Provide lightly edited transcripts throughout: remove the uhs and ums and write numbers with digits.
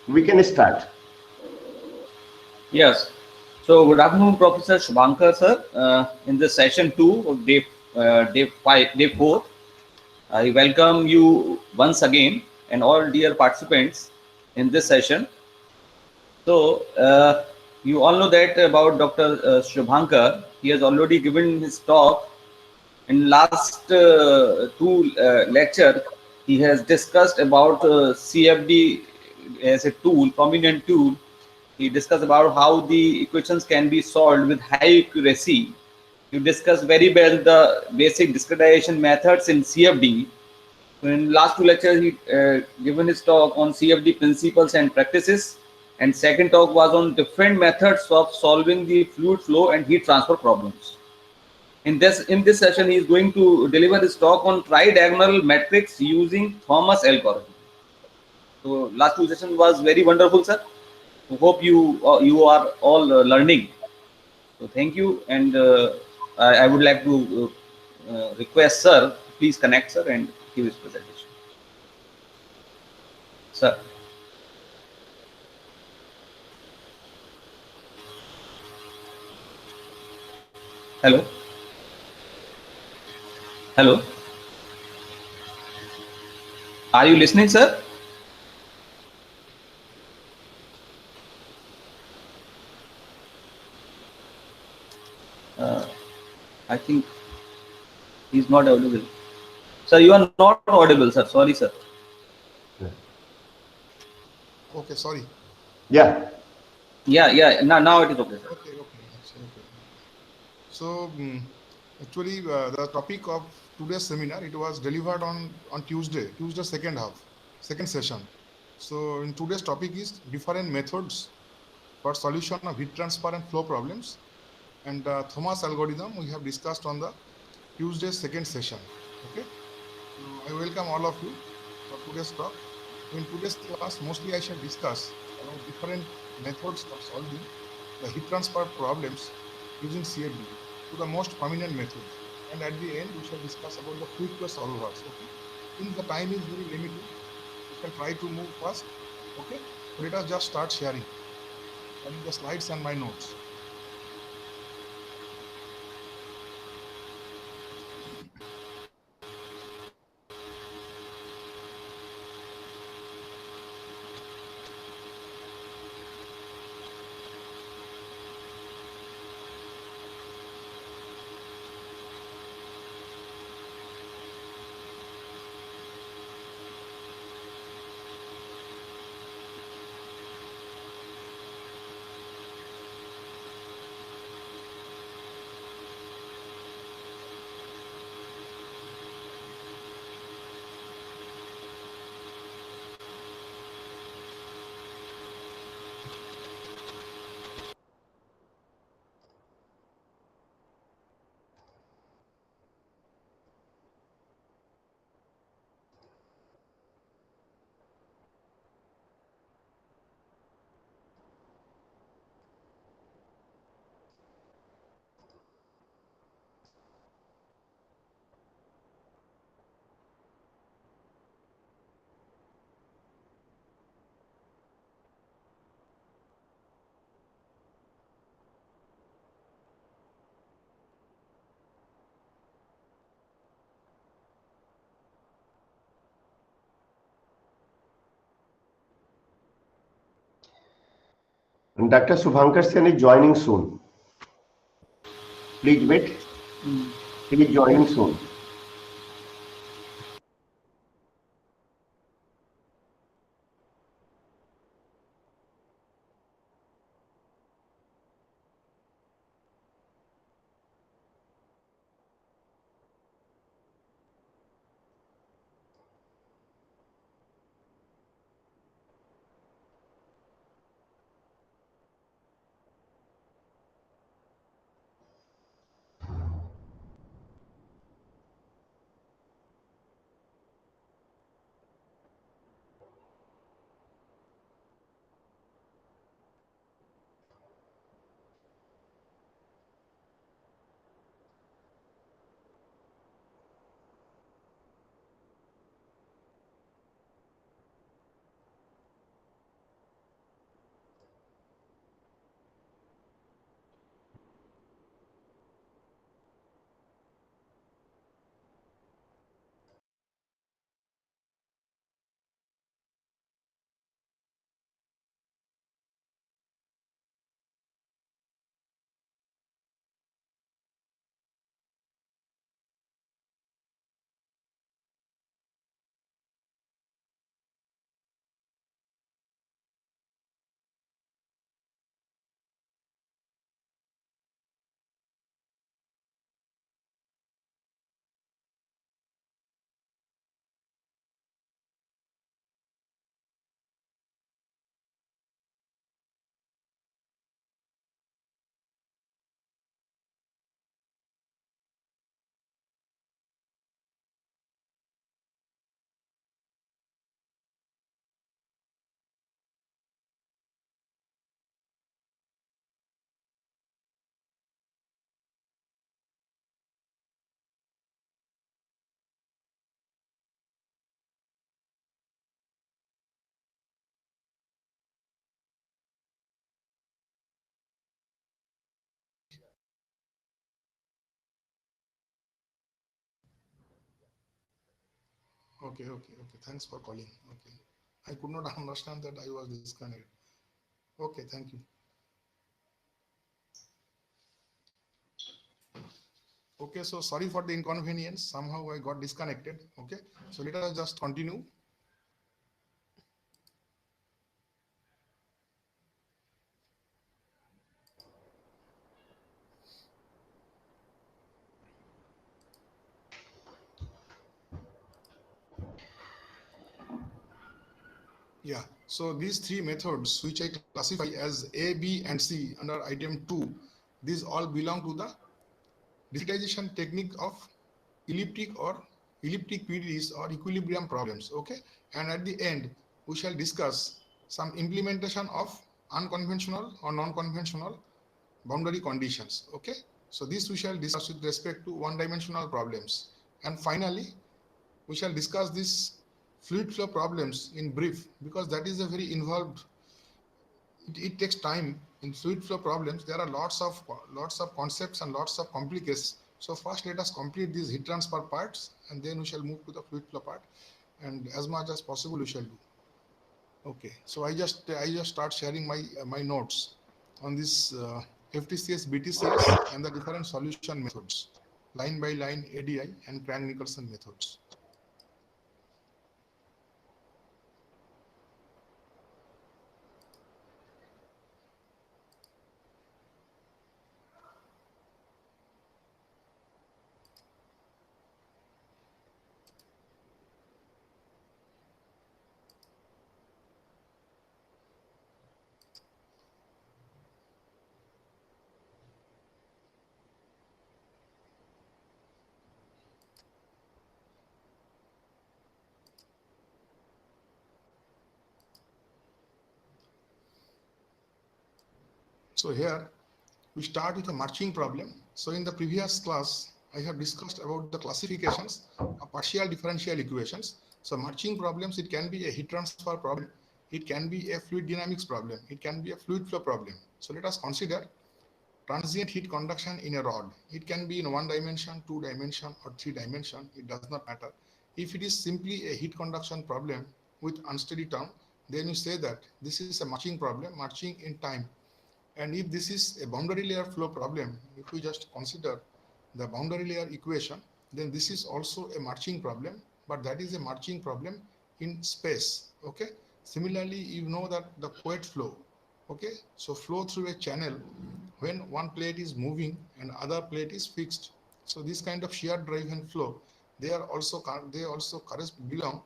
We can start. Yes. So good afternoon, Professor Subhankar sir. In the session 2 of day 4, I welcome you once again and all dear participants in this session. So you all know that about Dr. Subhankar. He has already given his talk in last two lecture. He has discussed about CFD as a tool, prominent tool. He discussed about how the equations can be solved with high accuracy. You discussed very well the basic discretization methods in CFD. In last two lectures, he given his talk on CFD principles and practices, and second talk was on different methods of solving the fluid flow and heat transfer problems. In this session, he is going to deliver his talk on tri-diagonal matrix using Thomas algorithm. So last two session was very wonderful, sir. I hope you are all learning. So thank you, and I would like to request sir, please connect sir and give his presentation. Sir. Hello. Hello. Are you listening, sir? Uh, I think he's not audible. Sir, you are not audible, sir. Sorry, sir. Okay, sorry. Yeah. Yeah. Now it is okay, sir. Okay. So actually, the topic of today's seminar, it was delivered on Tuesday second session. So in today's topic is different methods for solution of heat transfer and flow problems, and Thomas algorithm we have discussed on the Tuesday second session. Okay, so I welcome all of you for today's talk. In today's class, mostly I shall discuss about different methods of solving the heat transfer problems using CFD to the most prominent methods. And at the end, we shall discuss about the quick flow solvers. Okay, since the time is very limited, we shall try to move fast. Okay, so let us just start sharing the slides and my notes. And Dr. Subhankar Sen is joining soon. Please wait. He is joining soon. Okay. Thanks for calling. Okay. I could not understand that I was disconnected. Okay, thank you. Okay, so sorry for the inconvenience. Somehow I got disconnected. Okay, so let us just continue. Yeah, so these three methods, which I classify as A, B, and C under item 2, these all belong to the discretization technique of elliptic or elliptic PDEs or equilibrium problems. Okay, and at the end, we shall discuss some implementation of unconventional or non-conventional boundary conditions. Okay, so this we shall discuss with respect to one-dimensional problems. And finally, we shall discuss these fluid flow problems in brief, because that is a very involved, it takes time. In fluid flow problems there are lots of concepts and lots of complications. So first let us complete these heat transfer parts, and then we shall move to the fluid flow part, and as much as possible we shall do. Okay, so I just start sharing my notes on this FTCS, BTCS, and the different solution methods, line by line, ADI, and Crank-Nicholson methods. So here we start with a marching problem. So in the previous class, I have discussed about the classifications of partial differential equations. So marching problems, it can be a heat transfer problem, it can be a fluid dynamics problem, it can be a fluid flow problem. So let us consider transient heat conduction in a rod. It can be in 1 dimension, 2 dimension, or 3 dimension. It does not matter. If it is simply a heat conduction problem with unsteady term, then you say that this is a marching problem, marching in time. And if this is a boundary layer flow problem, if we just consider the boundary layer equation, then this is also a marching problem, but that is a marching problem in space. Okay. Similarly, you know that the plate flow. Okay. So flow through a channel when one plate is moving and other plate is fixed. So this kind of shear driven flow, they also belong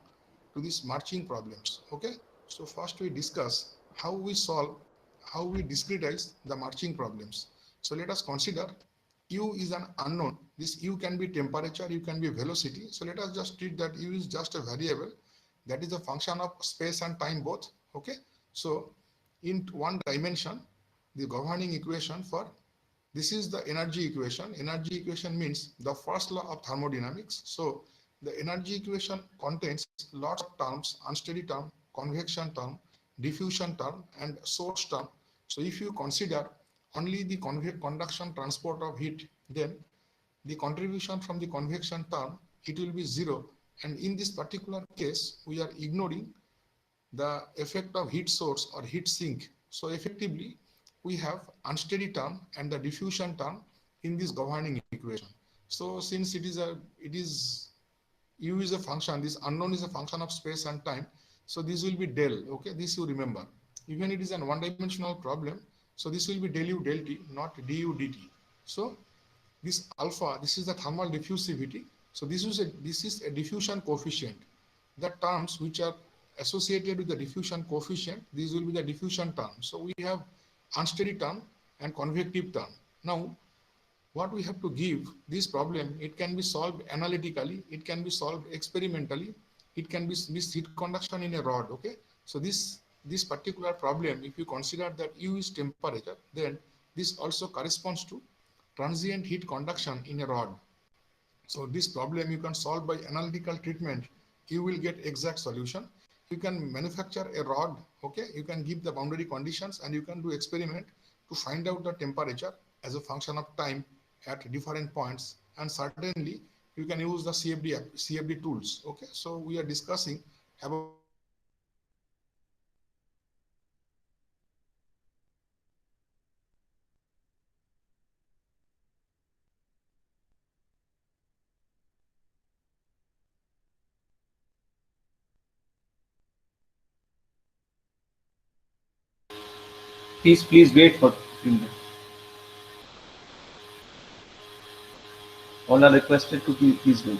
to these marching problems. Okay. So first we discuss how we discretize the marching problems. So let us consider U is an unknown. This U can be temperature, U can be velocity. So let us just treat that U is just a variable that is a function of space and time both. Okay. So in 1 dimension, the governing equation for this is the energy equation. Energy equation means the first law of thermodynamics. So the energy equation contains lots of terms: unsteady term, convection term, diffusion term, and source term. So if you consider only the conduction transport of heat, then the contribution from the convection term, it will be 0. And in this particular case, we are ignoring the effect of heat source or heat sink. So effectively, we have unsteady term and the diffusion term in this governing equation. So since it is U is a function, this unknown is a function of space and time. So this will be del. Okay, this you remember. Even it is an 1-dimensional problem, so this will be del U del T, not du dt. So this alpha, this is the thermal diffusivity. So this is a diffusion coefficient. The terms which are associated with the diffusion coefficient, these will be the diffusion terms. So we have unsteady term and convective term. Now, what we have to give this problem, it can be solved analytically, it can be solved experimentally, it can be this heat conduction in a rod. Okay, so this particular problem, if you consider that U is temperature, then this also corresponds to transient heat conduction in a rod. So this problem you can solve by analytical treatment. You will get exact solution. You can manufacture a rod. Okay, you can give the boundary conditions and you can do experiment to find out the temperature as a function of time at different points. And certainly you can use the CFD tools. Okay, so we are discussing about Please wait for a few minutes. All are requested to please wait.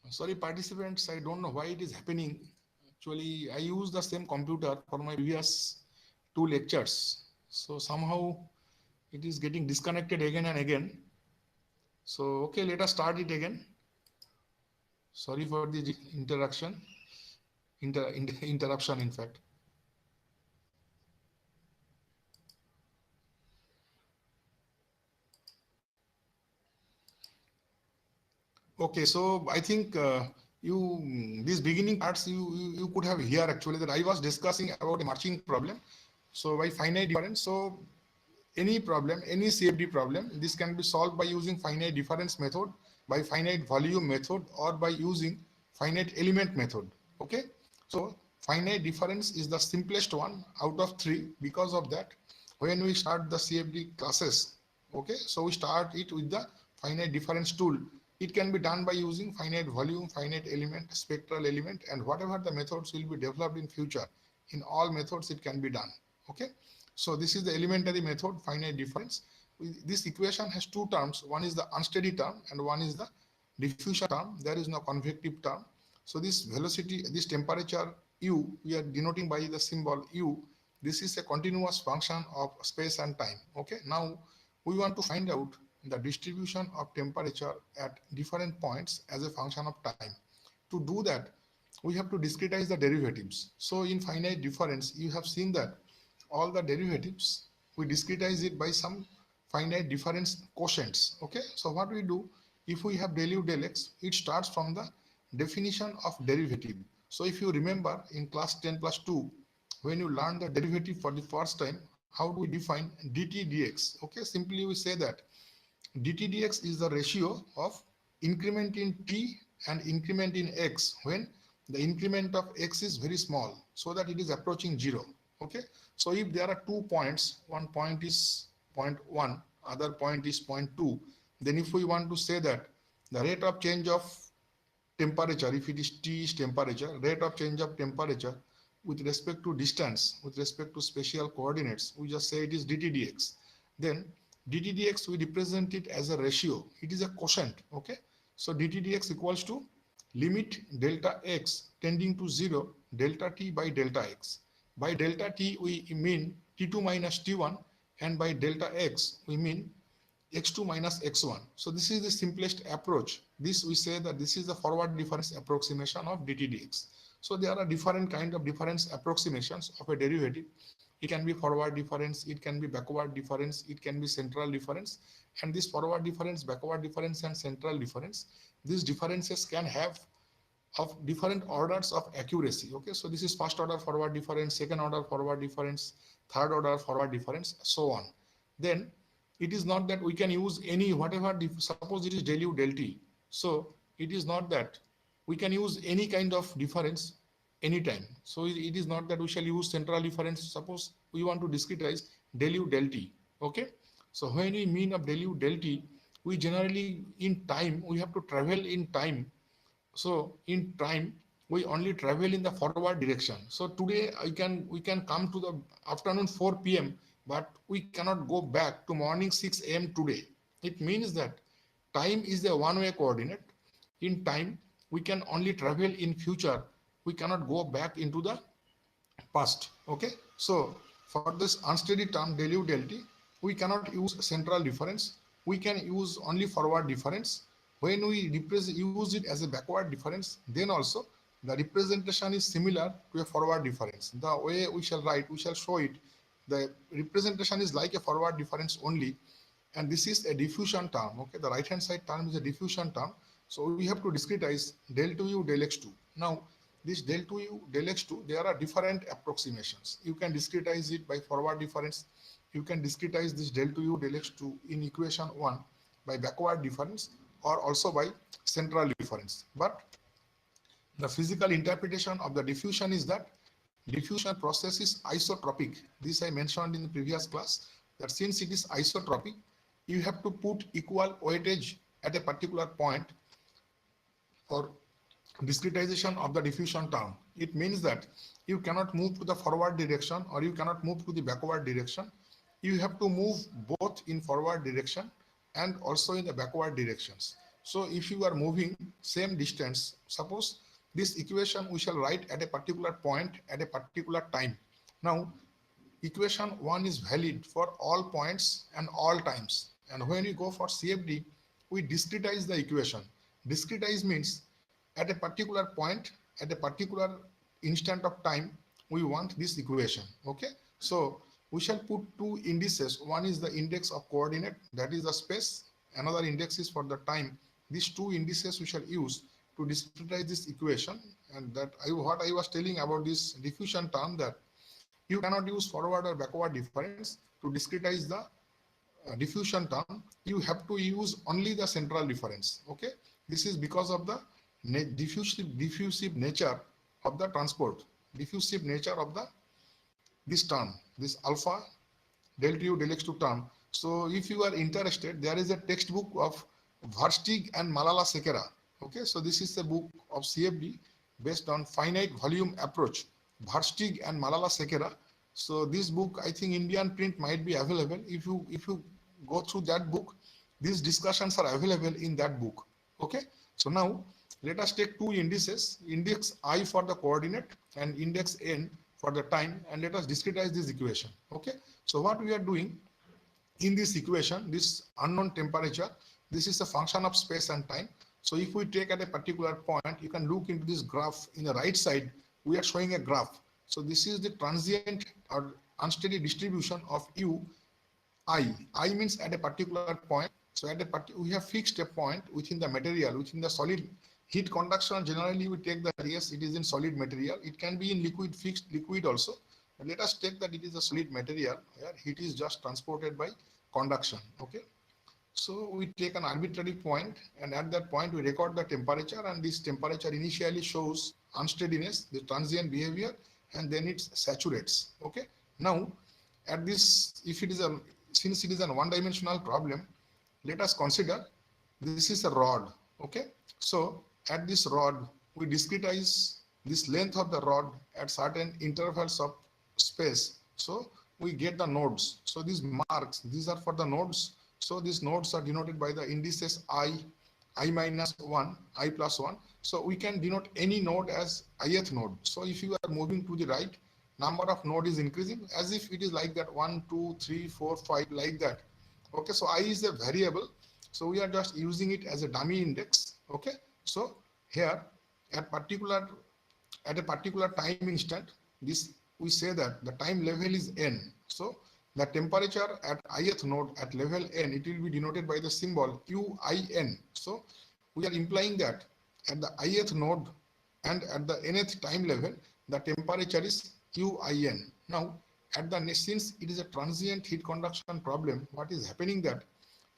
sorry participants, I don't know why it is happening. Actually, I use the same computer for my previous two lectures. So somehow it is getting disconnected again and again. So, okay, let us start it again. Sorry for the interruption, in fact. Okay, so I think these beginning parts you could have here actually that I was discussing about a marching problem. So by finite difference, so any problem, any CFD problem, this can be solved by using finite difference method, by finite volume method, or by using finite element method. Okay, so finite difference is the simplest one out of three. Because of that, when we start the CFD classes, okay, so we start it with the finite difference tool. It can be done by using finite volume, finite element, spectral element, and whatever the methods will be developed in future. In all methods, it can be done. Okay, so this is the elementary method, finite difference. This equation has two terms. One is the unsteady term and one is the diffusion term. There is no convective term. So this velocity, this temperature u, we are denoting by the symbol u. This is a continuous function of space and time. Okay, now we want to find out the distribution of temperature at different points as a function of time. To do that, we have to discretize the derivatives. So in finite difference, you have seen that all the derivatives, we discretize it by some finite difference quotients. Okay, so what we do, if we have del u del x, it starts from the definition of derivative. So if you remember in class 10 plus 2, when you learn the derivative for the first time, how do we define dt dx? Okay, simply we say that dt dx is the ratio of increment in t and increment in x when the increment of x is very small, so that it is approaching 0. Okay, so if there are 2 points, one point is point 1, other point is point 2, then if we want to say that the rate of change of temperature, if it is T is temperature, rate of change of temperature with respect to distance, with respect to spatial coordinates, we just say it is dt dx. Then dt dx, we represent it as a ratio. It is a quotient. Okay, so dt dx equals to limit delta x tending to 0 delta t by delta x. By delta t we mean t2 minus t1, and by delta x we mean x2 minus x1. So this is the simplest approach. This we say that this is the forward difference approximation of dt dx. So there are different kind of difference approximations of a derivative. It can be forward difference, it can be backward difference, it can be central difference. And this forward difference, backward difference, and central difference, these differences can have of different orders of accuracy. Okay, so this is first order forward difference, second order forward difference, third order forward difference, so on. Then it is not that we can use any whatever, suppose it is del u del t. So it is not that we can use any kind of difference anytime. So it is not that we shall use central difference. Suppose we want to discretize del u del t. Okay, so when we mean of del u del t, we generally in time we have to travel in time. So in time we only travel in the forward direction. So today we can come to the afternoon 4 p.m. but we cannot go back to morning 6 a.m. today. It means that time is a one-way coordinate. In time we can only travel in future. We cannot go back into the past. Okay, so for this unsteady term del u del t, we cannot use central difference. We can use only forward difference. When we use it as a backward difference, then also the representation is similar to a forward difference. The way we shall write, we shall show it, the representation is like a forward difference only. And this is a diffusion term. Okay, the right hand side term is a diffusion term. So we have to discretize del 2u del x2. Now this del 2u del x2, there are different approximations. You can discretize it by forward difference. You can discretize this del 2u del x2 in equation 1 by backward difference, or also by central difference. But the physical interpretation of the diffusion is that diffusion process is isotropic. This I mentioned in the previous class, that since it is isotropic, you have to put equal weightage at a particular point for discretization of the diffusion term. It means that you cannot move to the forward direction or you cannot move to the backward direction. You have to move both in forward direction and also in the backward directions. So if you are moving same distance, suppose this equation we shall write at a particular point at a particular time. Now equation 1 is valid for all points and all times. And when we go for CFD, we discretize the equation. Discretize means at a particular point, at a particular instant of time, we want this equation. Okay, so we shall put two indices. One is the index of coordinate, that is the space. Another index is for the time. These two indices we shall use to discretize this equation. And that what I was telling about this diffusion term, that you cannot use forward or backward difference to discretize the diffusion term. You have to use only the central difference. Okay, this is because of the diffusive nature of the transport, diffusive nature of this term, this alpha del u del x2 term. So if you are interested, there is a textbook of Versteeg and Malala Sekera. Okay, so this is a book of CFD based on finite volume approach, Versteeg and Malala Sekera. So this book, I think Indian print might be available. If you go through that book, these discussions are available in that book. Okay, so now let us take two indices, index I for the coordinate and index n for the time, and let us discretize this equation. Okay, so what we are doing in this equation, this unknown temperature, this is a function of space and time. So if we take at a particular point, you can look into this graph. In the right side, we are showing a graph. So this is the transient or unsteady distribution of u I. I means at a particular point. So at we have fixed a point within the material, within the solid. Heat conduction, generally we take that yes, it is in solid material. It can be in liquid, fixed liquid also. But let us take that it is a solid material where heat is just transported by conduction. Okay. So we take an arbitrary point, and at that point we record the temperature, and this temperature initially shows unsteadiness, the transient behavior, and then it saturates. Okay. Now at this, if it is a, since it is a one-dimensional problem, let us consider this is a rod. Okay. So at this rod, we discretize this length of the rod at certain intervals of space. So we get the nodes. So these marks, these are for the nodes. So these nodes are denoted by the indices I minus 1, I plus 1. So we can denote any node as ith node. So if you are moving to the right, number of node is increasing as if it is like that 1, 2, 3, 4, 5, like that. Okay, so I is a variable, so we are just using it as a dummy index. Okay, so here at particular at a particular time instant, this we say that the time level is n. So the temperature at ith node at level n, it will be denoted by the symbol uin. So we are implying that at the ith node and at the nth time level, the temperature is uin. Now at the since it is a transient heat conduction problem, what is happening that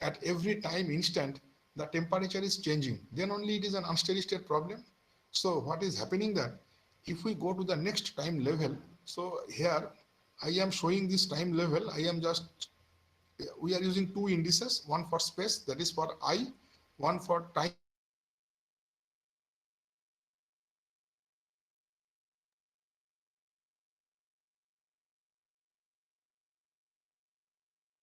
at every time instant the temperature is changing, then only it is an unsteady state problem. So what is happening that if we go to the next time level, so here I am showing this time level, I am just we are using two indices, one for space, that is for I, one for time, that is for t. So here I am showing this time level at the ith node and at the nth time level. So at the ith node and at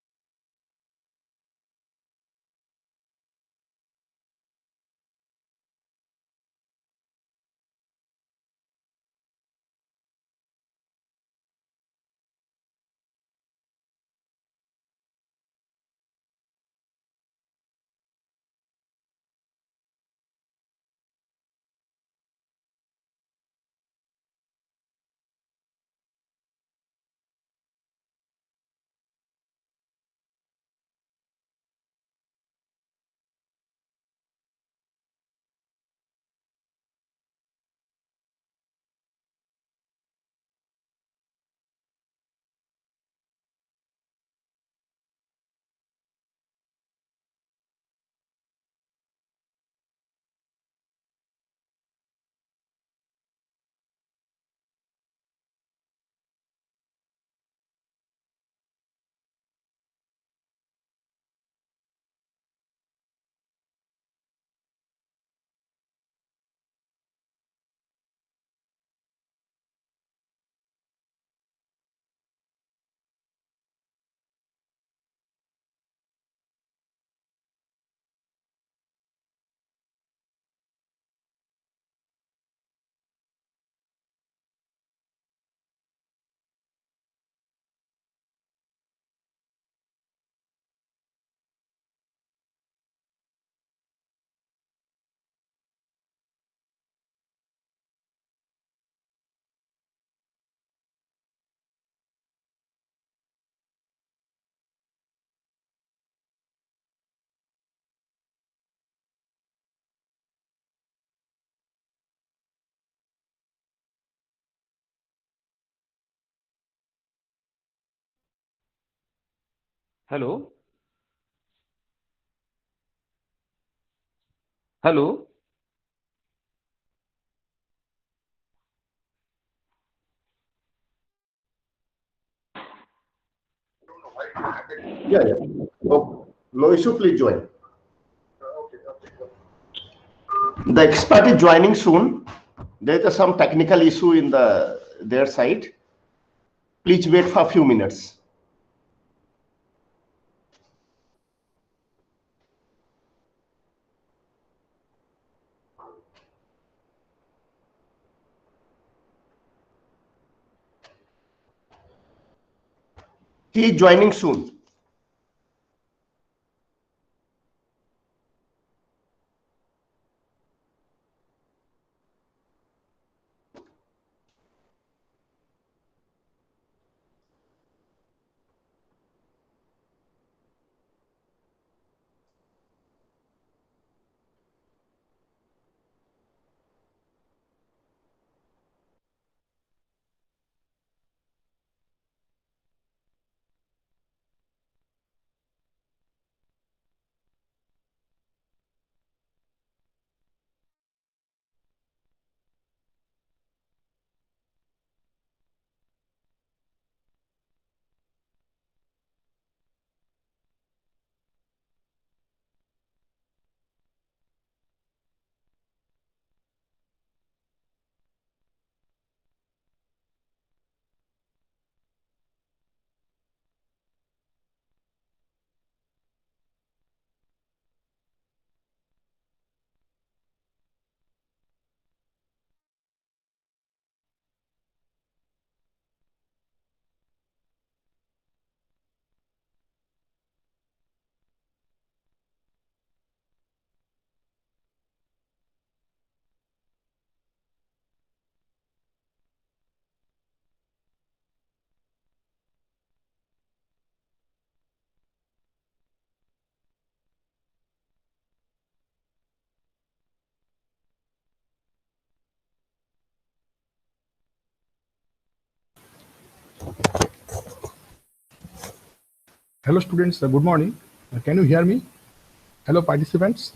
the nth time level, the temperature is changing. Then only it is an unsteady state problem. So what is happening that at the ith time level, the temperature is changing. Then only it is an unsteady state problem. So at the nth time level, the temperature is changing. Then only it is an unsteady state problem. So what is happening that at the nth time level, the temperature is changing. Then only it is an unsteady state problem. So what is happening that at the nth time level, the temperature is changing. Then only it is an unsteady state problem. So what is happening that at the nth time level, the temperature is changing. Then only it is an unsteady state problem. So what is happening that at the nth time level, the temperature is changing. Then only it is an unsteady state problem. So what is happening that at the nth time level, the temperature is changing. Then only it is an unsteady state problem. So what is happening that at the nth time level, the temperature is changing. Then only it is an unsteady state problem. So what is happening that at the nth time level, the temperature is changing. Then only it is an unsteady state problem. So what is happening that Hello? Hello? Yeah, yeah. No, no issue, please join. The expert is joining soon. There is some technical issue in their side. Please wait for a few minutes. He is joining soon. Hello students, good morning. Can you hear me? Hello participants.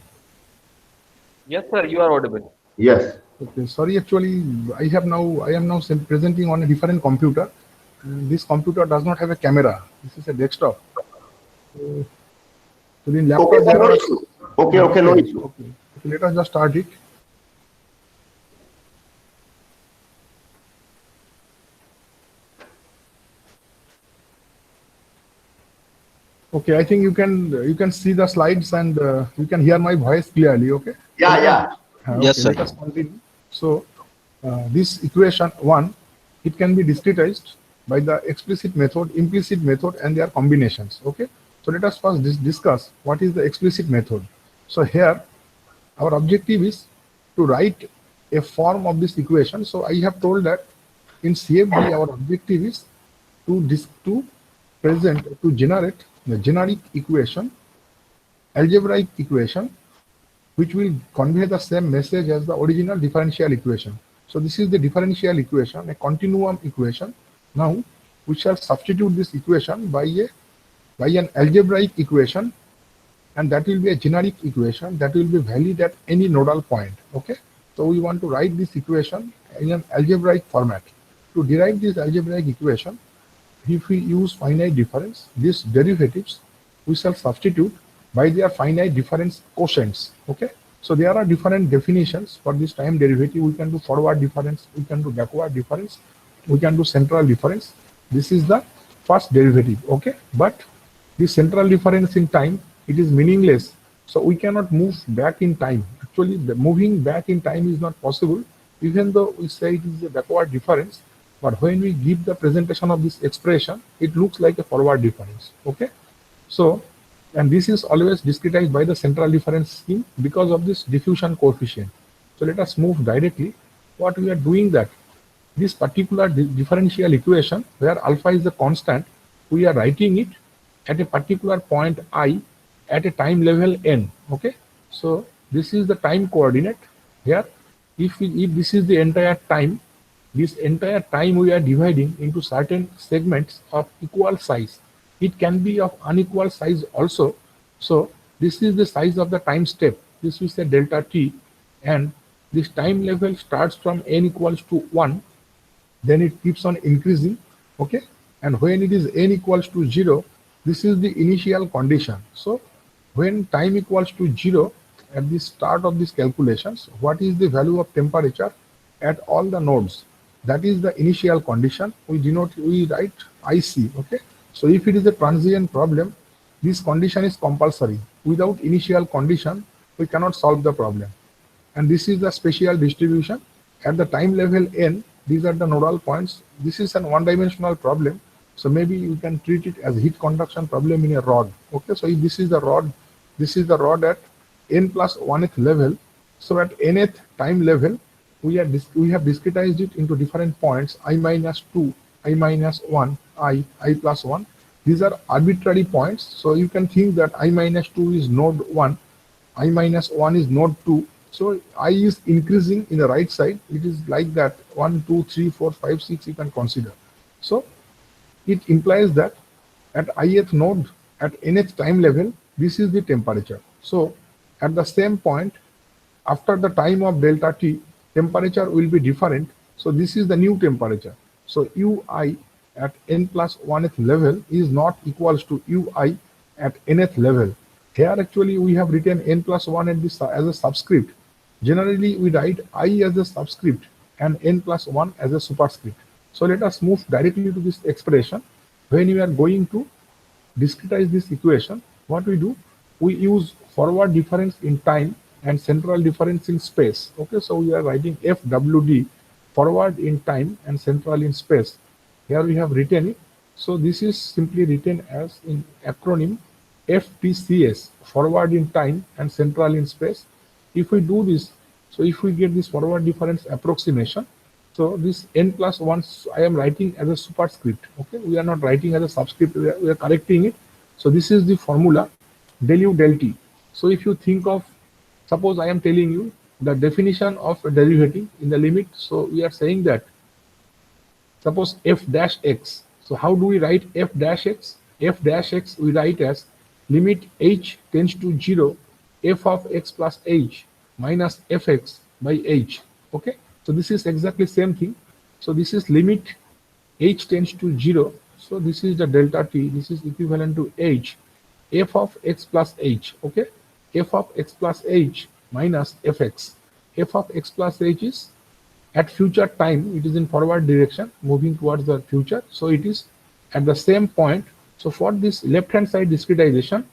Yes, sir, you are audible. Yes. Okay, sorry, actually I am now presenting on a different computer. This computer does not have a camera. This is a desktop. So in Okay, laptop sir, there no are issue. Okay, no issue. okay. Let us just start it. Okay, I think you can see the slides and you can hear my voice clearly. Okay. So Yeah, yeah. Yes, okay, sir. let us continue. So this equation 1, it can be discretized by the explicit method, implicit method, and their combinations. Okay. So let us first discuss what is the explicit method. So here our objective is to write a form of this equation. So I have told that in CFD our objective is to generate the generic equation, algebraic equation, which will convey the same message as the original differential equation. So this is the differential equation, a continuum equation. Now we shall substitute this equation by an algebraic equation, and that will be a generic equation that will be valid at any nodal point. Okay. So we want to write this equation in an algebraic format. To derive this algebraic equation, if we use finite difference, these derivatives we shall substitute by their finite difference quotients. Okay. So there are different definitions for this time derivative. We can do forward difference, we can do backward difference, we can do central difference. This is the first derivative. Okay. But the central difference in time, it is meaningless. So we cannot move back in time. Actually, the moving back in time is not possible, even though we say it is a backward difference. But when we give the presentation of this expression, it looks like a forward difference. Okay. So, and this is always discretized by the central difference scheme because of this diffusion coefficient. So let us move directly. What we are doing that this particular differential equation where alpha is the constant, we are writing it at a particular point I at a time level n. Okay. So this is the time coordinate here. If this is the entire time, this entire time we are dividing into certain segments of equal size. It can be of unequal size also. So this is the size of the time step. This is a delta t, and this time level starts from n equals to 1, then it keeps on increasing. Okay. And when it is n equals to 0, this is the initial condition. So when time equals to 0 at the start of these calculations, what is the value of temperature at all the nodes? That is the initial condition. We write IC. Okay. So if it is a transient problem, this condition is compulsory. Without initial condition, we cannot solve the problem. And this is the spatial distribution at the time level n. These are the nodal points. This is an one-dimensional problem, so maybe you can treat it as heat conduction problem in a rod. Okay, so if this is the rod at n plus 1th level. So at nth time level, we have discretized it into different points: I minus 2, I minus 1, I plus 1. These are arbitrary points, so you can think that I minus 2 is node 1, I minus 1 is node 2. So I is increasing in the right side. It is like that 1, 2, 3, 4, 5, 6 you can consider. So it implies that at ith node at nth time level, this is the temperature. So at the same point, after the time of delta t, temperature will be different. So this is the new temperature. So ui at n plus 1th level is not equals to ui at nth level. Here actually we have written n plus 1 at this as a subscript. Generally we write I as a subscript and n plus 1 as a superscript. So let us move directly to this expression. When we are going to discretize this equation, what we do, we use forward difference in time and central difference in space. Okay, so we are writing FWD, forward in time and central in space. Here we have written it. So this is simply written as in acronym FTCS, forward in time and central in space. If we do this, so if we get this forward difference approximation, so this n plus 1 I am writing as a superscript. Okay, we are not writing as a subscript, we are correcting it. So this is the formula del u del t. So if you think of, suppose I am telling you the definition of a derivative in the limit. So we are saying that suppose f dash x. So how do we write f dash x? f dash x we write as limit h tends to 0 f of x plus h minus fx by h. Okay, so this is exactly same thing. So this is limit h tends to 0. So this is the delta t. This is equivalent to h f of x plus h. Okay, f of x plus h minus fx. f of x plus h is at future time, it is in forward direction moving towards the future, so it is at the same point. So for this left hand side discretization,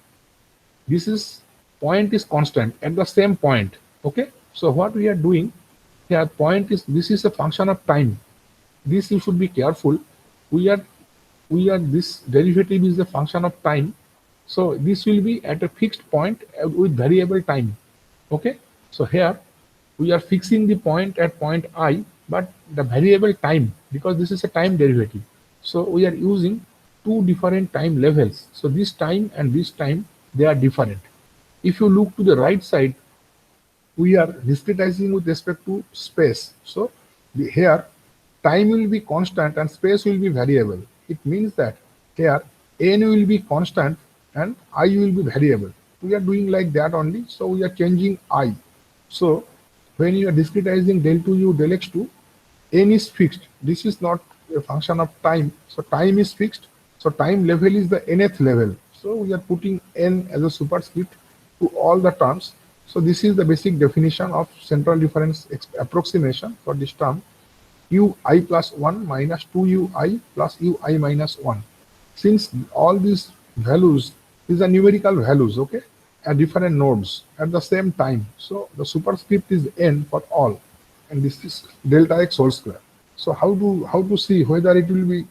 this is point is constant at the same point. Okay, so what we are doing here, point is, this is a function of time. This you should be careful. We are this derivative is a function of time, so this will be at a fixed point with variable time. Okay, so here we are fixing the point at point I, but the variable time, because this is a time derivative, so we are using two different time levels. So this time and this time, they are different. If you look to the right side, we are discretizing with respect to space. So here time will be constant and space will be variable. It means that here n will be constant and I will be variable. We are doing like that only, so we are changing I. So when you are discretizing del 2u del x2, n is fixed. This is not a function of time, so time is fixed. So time level is the nth level. So we are putting n as a superscript to all the terms. So this is the basic definition of central difference approximation for this term, ui plus 1 minus 2ui plus ui minus 1. Since all these values, these are numerical values, okay, at different nodes at the same time. So the superscript is n for all, and this is delta x whole square. So how to see whether it will be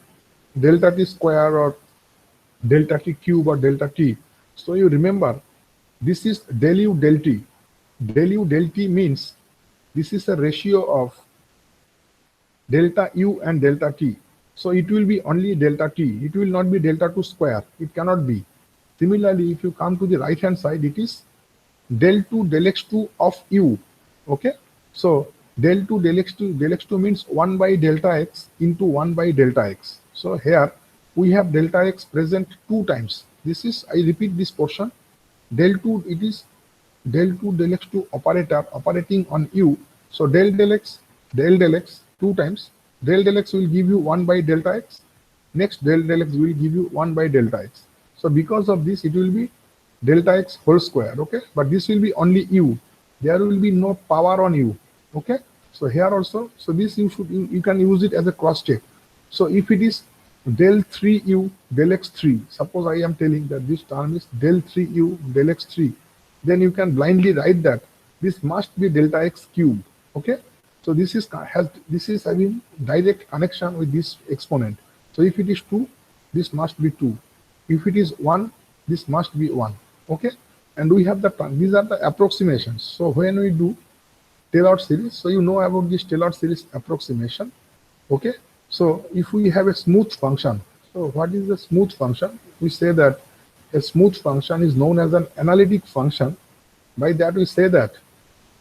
delta t square or delta t cube or delta t? So you remember, this is del u del t. Del u del t means this is a ratio of delta u and delta t. So it will be only delta t. It will not be delta 2 square. It cannot be. Similarly, if you come to the right hand side, it is del 2 del x2 of u. Okay, so del 2 del x2 means 1 by delta x into 1 by delta x. So here we have delta x present two times. This is, I repeat this portion, del 2, it is del 2 del x2 operator operating on u. So del x two times. Del x will give you 1 by delta x. Next del x will give you 1 by delta x. So because of this, it will be delta x whole square. Okay, but this will be only u. There will be no power on u. Okay, so here also, so this you can use it as a cross check. So if it is del 3u del x3, suppose I am telling that this term is del 3u del x3, then you can blindly write that this must be delta x cube. Okay, so this is having direct connection with this exponent. So if it is 2, this must be 2. If it is 1, this must be 1. Okay, and we have these are the approximations. So when we do Taylor series, so you know about this Taylor series approximation. Okay, so if we have a smooth function, so what is the smooth function? We say that a smooth function is known as an analytic function. By that we say that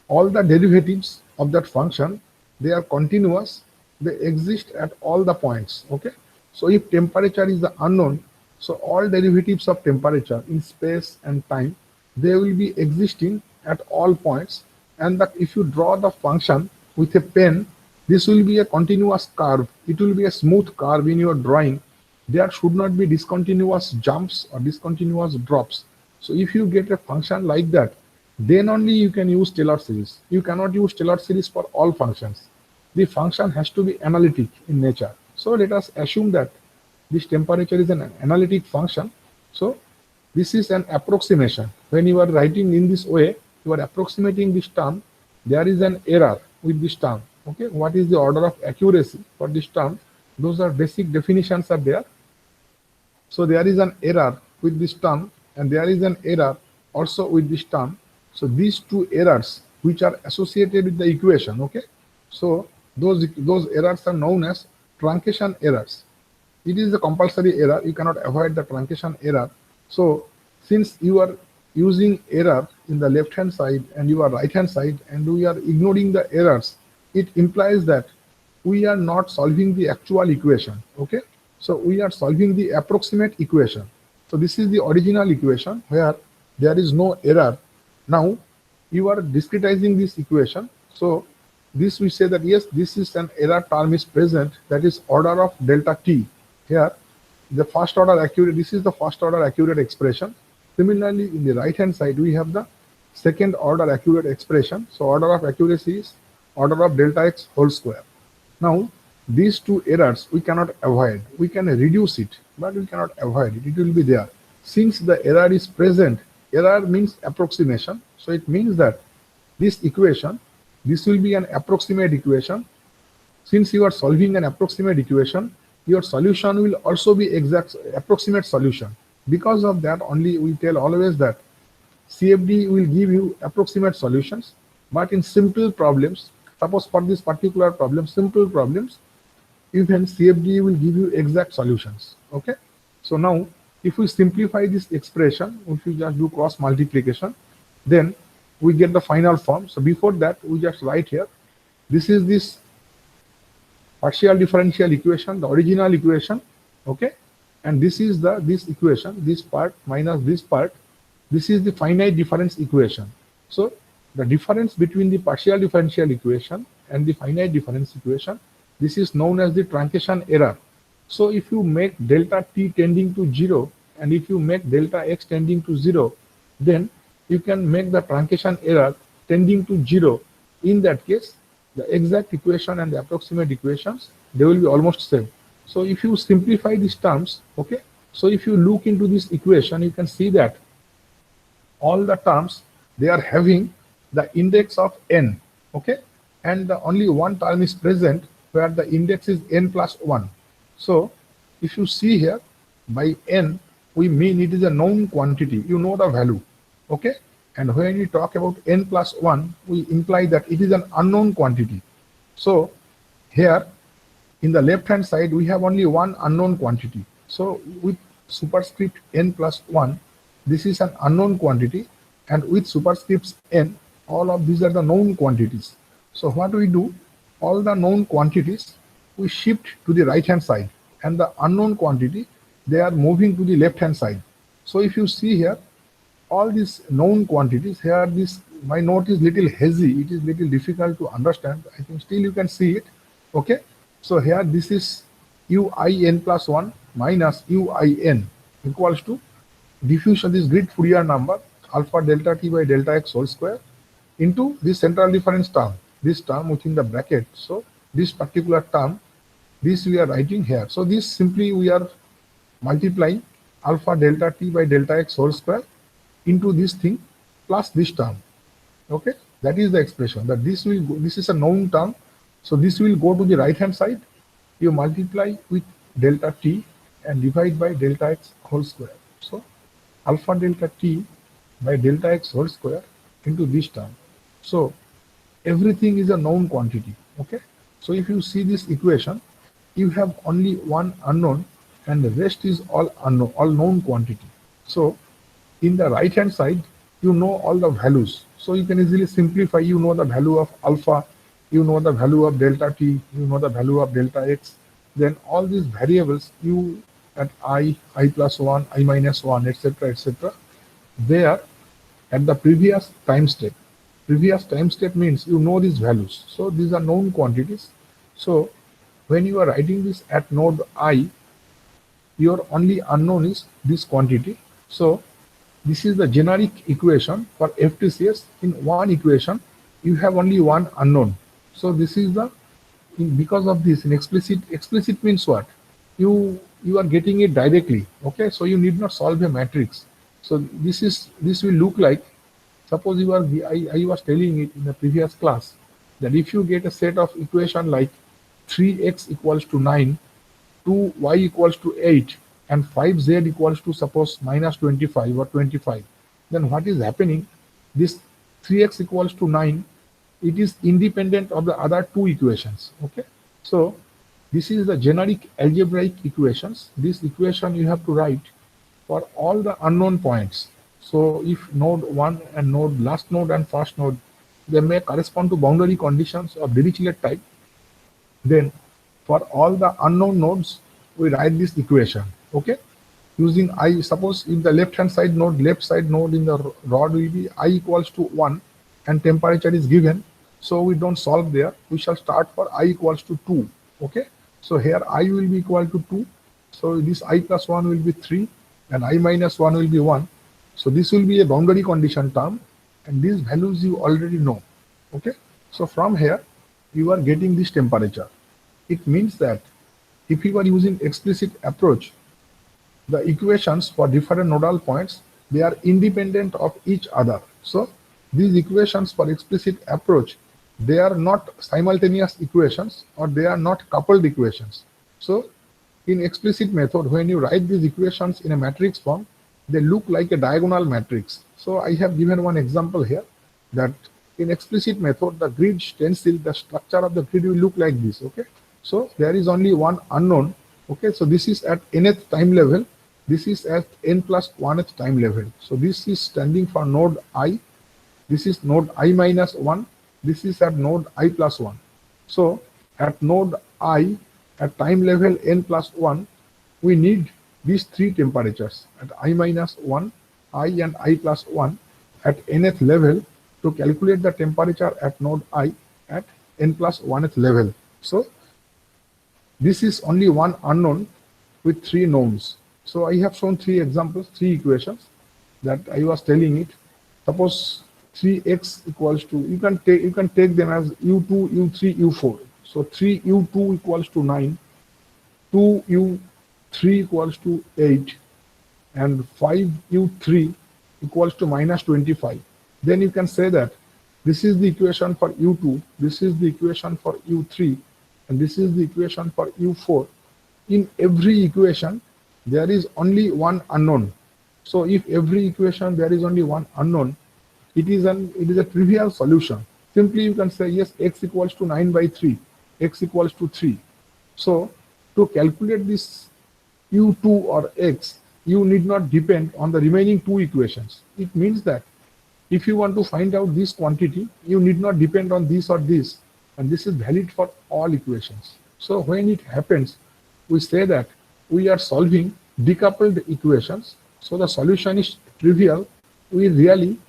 all the derivatives of that function, they are continuous, they exist at all the points. Okay, so if temperature is the unknown, so all derivatives of temperature in space and time, they will be existing at all points. And that if you draw the function with a pen, this will be a continuous curve. It will be a smooth curve in your drawing. There should not be discontinuous jumps or discontinuous drops. So if you get a function like that, then only you can use Taylor series. You cannot use Taylor series for all functions. The function has to be analytic in nature. So let us assume that this temperature is an analytic function. So this is an approximation. When you are writing in this way, you are approximating this term, there is an error with this term. Okay, what is the order of accuracy for this term? Those are basic definitions are there. So there is an error with this term and there is an error also with this term. So these two errors which are associated with the equation, okay, so those errors are known as truncation errors. It is a compulsory error. You cannot avoid the truncation error. So since you are using error in the left hand side and you are right hand side and we are ignoring the errors, it implies that we are not solving the actual equation. Okay, so we are solving the approximate equation. So this is the original equation where there is no error. Now you are discretizing this equation. So this we say that yes, this is an error term is present, that is order of delta t. Here the first order accurate, this is the first order accurate expression. Similarly, in the right hand side we have the second order accurate expression. So order of accuracy is order of delta x whole square. Now these two errors we cannot avoid. We can reduce it, but we cannot avoid it. It will be there. Since the error is present, error means approximation. So it means that this equation, this will be an approximate equation. Since you are solving an approximate equation, your solution will also be exact approximate solution. Because of that only we tell always that CFD will give you approximate solutions, but in simple problems, suppose for this particular problem, simple problems, even CFD will give you exact solutions. Okay. So now if we simplify this expression, if we just do cross multiplication, then we get the final form. So before that, we just write here, this is this partial differential equation, the original equation. Okay. And this is this equation, this part minus this part. This is the finite difference equation. So the difference between the partial differential equation and the finite difference equation, this is known as the truncation error. So if you make delta t tending to 0 and if you make delta x tending to 0, then you can make the truncation error tending to 0. In that case, the exact equation and the approximate equations, they will be almost same. So if you simplify these terms, okay, so if you look into this equation, you can see that all the terms, they are having the index of n, okay, and the only one term is present where the index is n plus 1. So if you see here, by n, we mean it is a known quantity, you know the value, okay, and when we talk about n plus 1, we imply that it is an unknown quantity. So here, in the left hand side, we have only one unknown quantity. So with superscript n plus 1, this is an unknown quantity, and with superscripts n, all of these are the known quantities. So what we do, all the known quantities, we shift to the right hand side, and the unknown quantity, they are moving to the left hand side. So if you see here, all these known quantities, here this, my note is little hazy, it is little difficult to understand. I think still you can see it, okay. So here this is uin plus 1 minus uin equals to diffusion, this grid Fourier number, alpha delta t by delta x whole square into this central difference term, this term within the bracket. So this particular term, this we are writing here. So this simply we are multiplying alpha delta t by delta x whole square into this thing plus this term. Okay, that is the expression that this will go, this is a known term. So this will go to the right hand side. You multiply with delta t and divide by delta x whole square. So alpha delta t by delta x whole square into this term. So everything is a known quantity. Okay. So if you see this equation, you have only one unknown and the rest is all unknown, all known quantity. So in the right hand side, you know all the values. So you can easily simplify, you know the value of alpha, you know the value of delta t, you know the value of delta x. Then all these variables, you at I plus 1, I minus 1, etc., etc., they are at the previous time step. Previous time step means you know these values. So these are known quantities. So when you are writing this at node I, your only unknown is this quantity. So this is the generic equation for FTCS. In one equation, you have only one unknown. So this is the, because of this, in explicit means what? You are getting it directly. Okay, so you need not solve a matrix. So this will look like, suppose you are, I was telling it in the previous class, that if you get a set of equation like 3x equals to 9, 2y equals to 8, and 5z equals to suppose minus 25 or 25, then what is happening? This 3x equals to 9, it is independent of the other two equations. Okay, so this is the generic algebraic equations. This equation you have to write for all the unknown points. So if node 1 and node, last node and first node, they may correspond to boundary conditions of Dirichlet type, then for all the unknown nodes, we write this equation. Okay. using I, suppose if the left side node in the rod will be I equals to 1 and temperature is given. So we don't solve there. We shall start for I equals to 2. Okay. So here I will be equal to 2. So this I plus 1 will be 3 and I minus 1 will be 1. So this will be a boundary condition term and these values you already know. Okay. So from here you are getting this temperature. It means that if you are using explicit approach, the equations for different nodal points, they are independent of each other. So these equations for explicit approach, they are not simultaneous equations or they are not coupled equations. So in explicit method, when you write these equations in a matrix form, they look like a diagonal matrix. So I have given one example here that in explicit method, the grid stencil, the structure of the grid will look like this. Okay. So there is only one unknown. Okay. So this is at nth time level. This is at n plus 1th time level. So this is standing for node I. This is node I minus 1. This is at node I plus 1. So at node I, at time level n plus 1, we need these three temperatures at I minus 1, I and I plus 1 at nth level to calculate the temperature at node I at n plus 1th level. So this is only one unknown with three knowns. So I have shown three examples, three equations that I was telling it. Suppose 3x equals to, you can take them as u2, u3, u4. So 3u2 equals to 9, 2u3 equals to 8, and 5u3 equals to minus 25. Then you can say that this is the equation for u2, this is the equation for u3, and this is the equation for u4. In every equation, there is only one unknown. So if every equation there is only one unknown, it is a trivial solution. Simply you can say, yes, x equals to 9 by 3, x equals to 3. So to calculate this u2 or x, you need not depend on the remaining two equations. It means that if you want to find out this quantity, you need not depend on this or this, and this is valid for all equations. So when it happens, we say that we are solving decoupled equations. So the solution is trivial. We really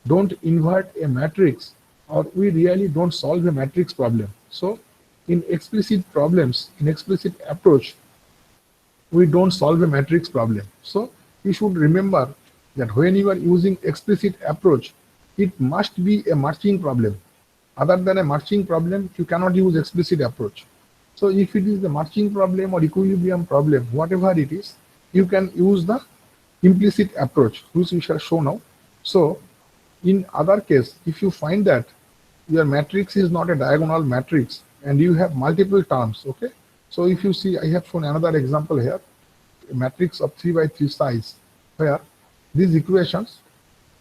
don't invert a matrix, or we really don't solve a matrix problem. So in explicit problems, in explicit approach, we don't solve a matrix problem. So you should remember that when you are using explicit approach, it must be a matching problem. Other than a matching problem, you cannot use explicit approach. So if it is the matching problem or equilibrium problem, whatever it is, you can use the implicit approach, which we shall show now. So in other case, if you find that your matrix is not a diagonal matrix and you have multiple terms, okay? So if you see, I have shown another example here, a matrix of 3 by 3 size, where these equations,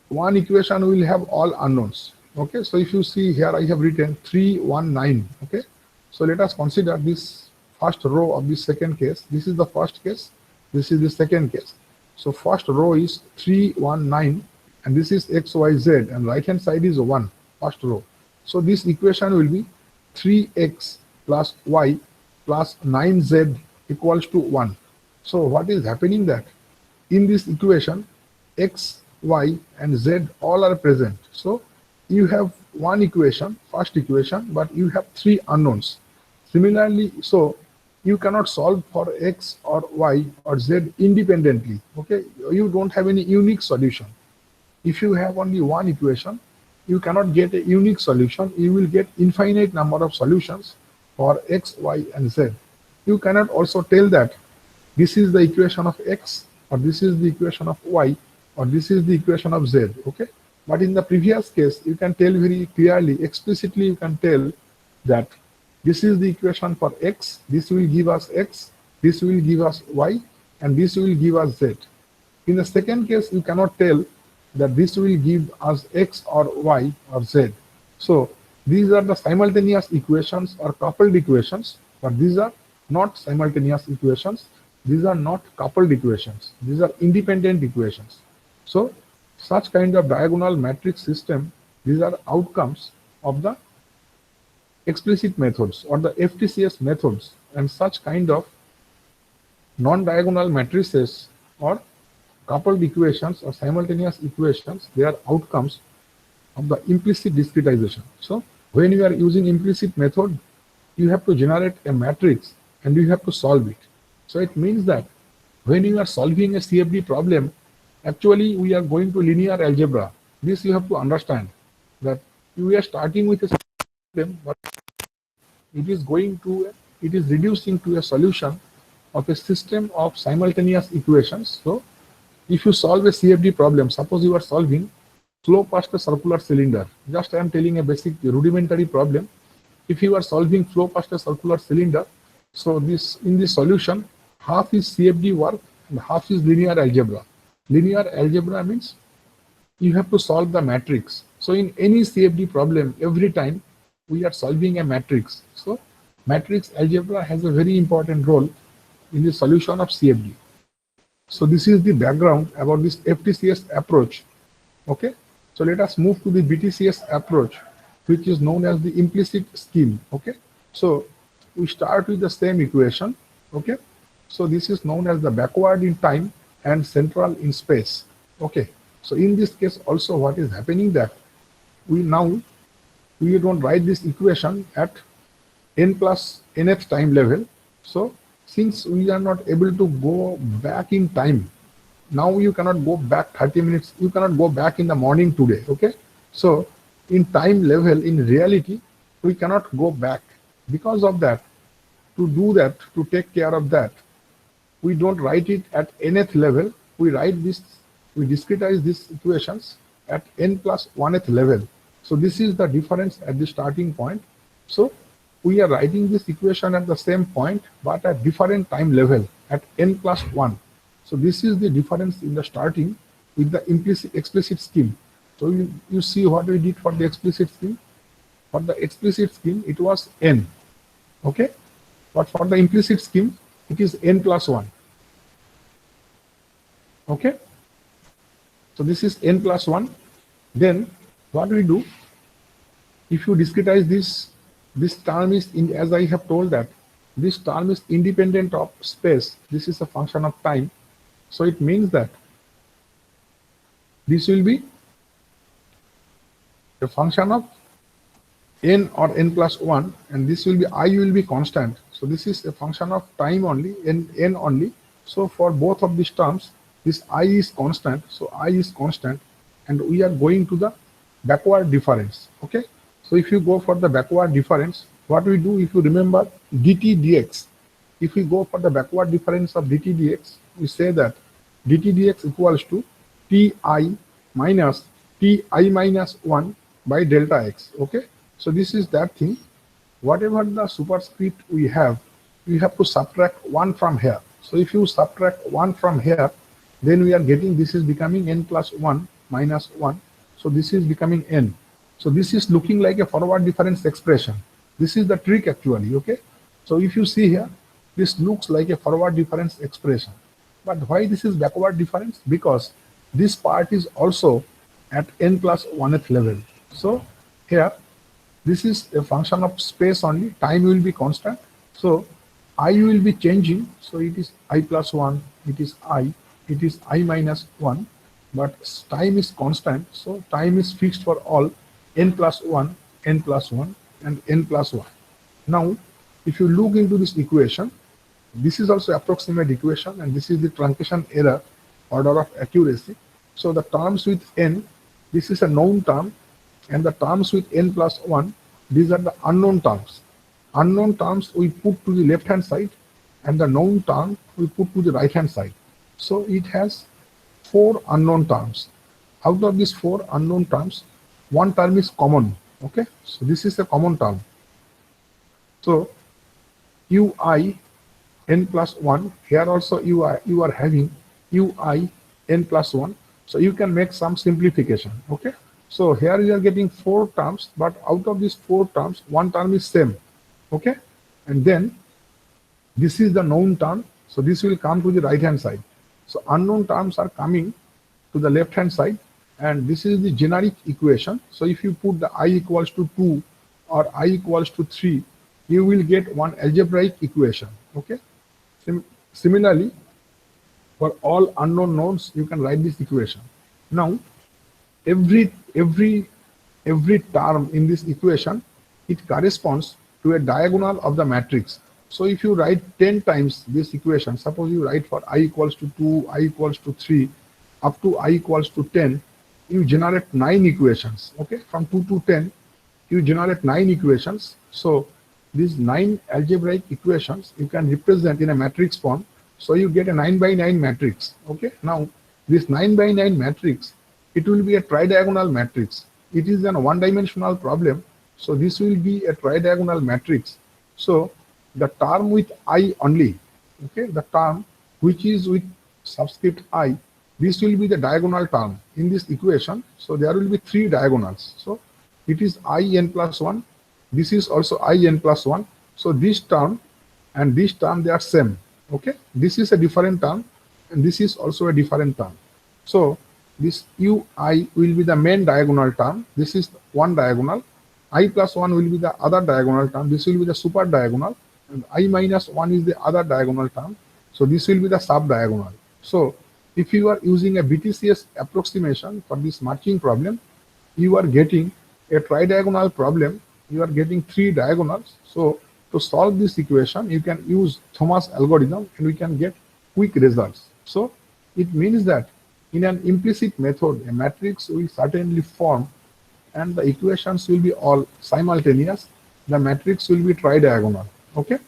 one equation will have all unknowns. Okay, so if you see here, I have written 3, 1, 9. Okay, so let us consider this first row of this second case. This is the first case, this is the second case. So first row is 3, 1, 9, and this is x, y, z, and right hand side is 1, first row. So this equation will be 3x plus y plus 9z equals to 1. So what is happening that in this equation, x, y, and z all are present. So you have one equation, first equation, but you have three unknowns. Similarly, so you cannot solve for x or y or z independently. Okay, you don't have any unique solution. If you have only one equation, you cannot get a unique solution. You will get infinite number of solutions for x, y, and z. You cannot also tell that this is the equation of x, or this is the equation of y, or this is the equation of z. Okay, but in the previous case, you can tell very clearly, explicitly you can tell that this is the equation for x, this will give us x, this will give us y, and this will give us z. In the second case, you cannot tell that this will give us x or y or z. So these are the simultaneous equations or coupled equations, but these are not simultaneous equations. These are not coupled equations. These are independent equations. So such kind of diagonal matrix system, these are outcomes of the explicit methods or the FTCS methods, and such kind of non-diagonal matrices or coupled equations or simultaneous equations, they are outcomes of the implicit discretization. So when you are using implicit method, you have to generate a matrix and you have to solve it. So it means that when you are solving a CFD problem, actually we are going to linear algebra. This you have to understand, that we are starting with a problem, but it is reducing to a solution of a system of simultaneous equations. So if you solve a CFD problem, suppose you are solving flow past a circular cylinder. Just I am telling a basic rudimentary problem. If you are solving flow past a circular cylinder, so this in this solution, half is CFD work and half is linear algebra. Linear algebra means you have to solve the matrix. So in any CFD problem, every time we are solving a matrix. So matrix algebra has a very important role in the solution of CFD. So this is the background about this FTCS approach. Okay. So let us move to the BTCS approach, which is known as the implicit scheme. Okay. So we start with the same equation. Okay. So this is known as the backward in time and central in space. Okay. So in this case also what is happening that we don't write this equation at n plus nth time level. So since we are not able to go back in time, now you cannot go back 30 minutes, you cannot go back in the morning today. Okay. So in time level, in reality, we cannot go back. Because of that, to take care of that, we don't write it at nth level. We discretize these equations at n plus 1th level. So this is the difference at the starting point. So we are writing this equation at the same point, but at different time level at n plus 1. So this is the difference in the starting with the explicit scheme. So you see what we did for the explicit scheme. For the explicit scheme, it was n. Okay. But for the implicit scheme, it is n plus 1. Okay. So this is n plus 1. Then what we do, if you discretize this term is, as I have told that, this term is independent of space. This is a function of time. So it means that this will be a function of n or n plus 1, and this will be I will be constant. So this is a function of time only, n only. So for both of these terms, this I is constant. So I is constant, and we are going to the backward difference. Okay. So if you go for the backward difference, what we do, if you remember dt dx, if we go for the backward difference of dt dx, we say that dt dx equals to ti minus 1 by delta x. Okay. So this is that thing. Whatever the superscript we have to subtract 1 from here. So if you subtract 1 from here, then we are getting, this is becoming n plus 1 minus 1. So this is becoming n. So this is looking like a forward difference expression. This is the trick actually. Okay. So if you see here, this looks like a forward difference expression. But why this is backward difference? Because this part is also at n plus 1th level. So here, this is a function of space only. Time will be constant. So I will be changing. So it is I plus 1, it is I minus 1, but time is constant. So time is fixed for all n plus 1, n plus 1, and n plus 1. Now, if you look into this equation, this is also approximate equation, and this is the truncation error, order of accuracy. So the terms with n, this is a known term, and the terms with n plus 1, these are the unknown terms. Unknown terms we put to the left hand side, and the known term we put to the right hand side. So it has 4 unknown terms. Out of these 4 unknown terms, one term is common. Okay, so this is a common term. So ui n plus 1, here also you are having ui n plus 1. So you can make some simplification. Okay, so here you are getting 4 terms, but out of these 4 terms, one term is same. Okay, and then this is the known term. So this will come to the right hand side. So unknown terms are coming to the left hand side, and this is the generic equation. So if you put the I equals to 2 or I equals to 3, you will get one algebraic equation. Okay. Similarly, For all unknown nodes, you can write this equation. Now, every term in this equation, it corresponds to a diagonal of the matrix. So if you write 10 times this equation, suppose you write for I equals to 2, I equals to 3, up to I equals to 10, you generate 9 equations. Okay, from 2 to 10, you generate 9 equations. So these 9 algebraic equations you can represent in a matrix form. So you get a 9 by 9 matrix. Okay, now this 9 by 9 matrix, it will be a tridiagonal matrix. It is a one-dimensional problem. So this will be a tridiagonal matrix. So the term with I only, okay, the term which is with subscript I, this will be the diagonal term in this equation. So there will be 3 diagonals. So it is I n plus 1. This is also I n plus 1. So this term and this term, they are same. Okay, this is a different term and this is also a different term. So this ui will be the main diagonal term. This is one diagonal. I plus 1 will be the other diagonal term. This will be the super diagonal. And I minus 1 is the other diagonal term. So this will be the sub diagonal. So if you are using a BTCS approximation for this marching problem, you are getting a tridiagonal problem. You are getting 3 diagonals. So to solve this equation, you can use Thomas algorithm and we can get quick results. So it means that in an implicit method, a matrix will certainly form and the equations will be all simultaneous. The matrix will be tridiagonal. Okay.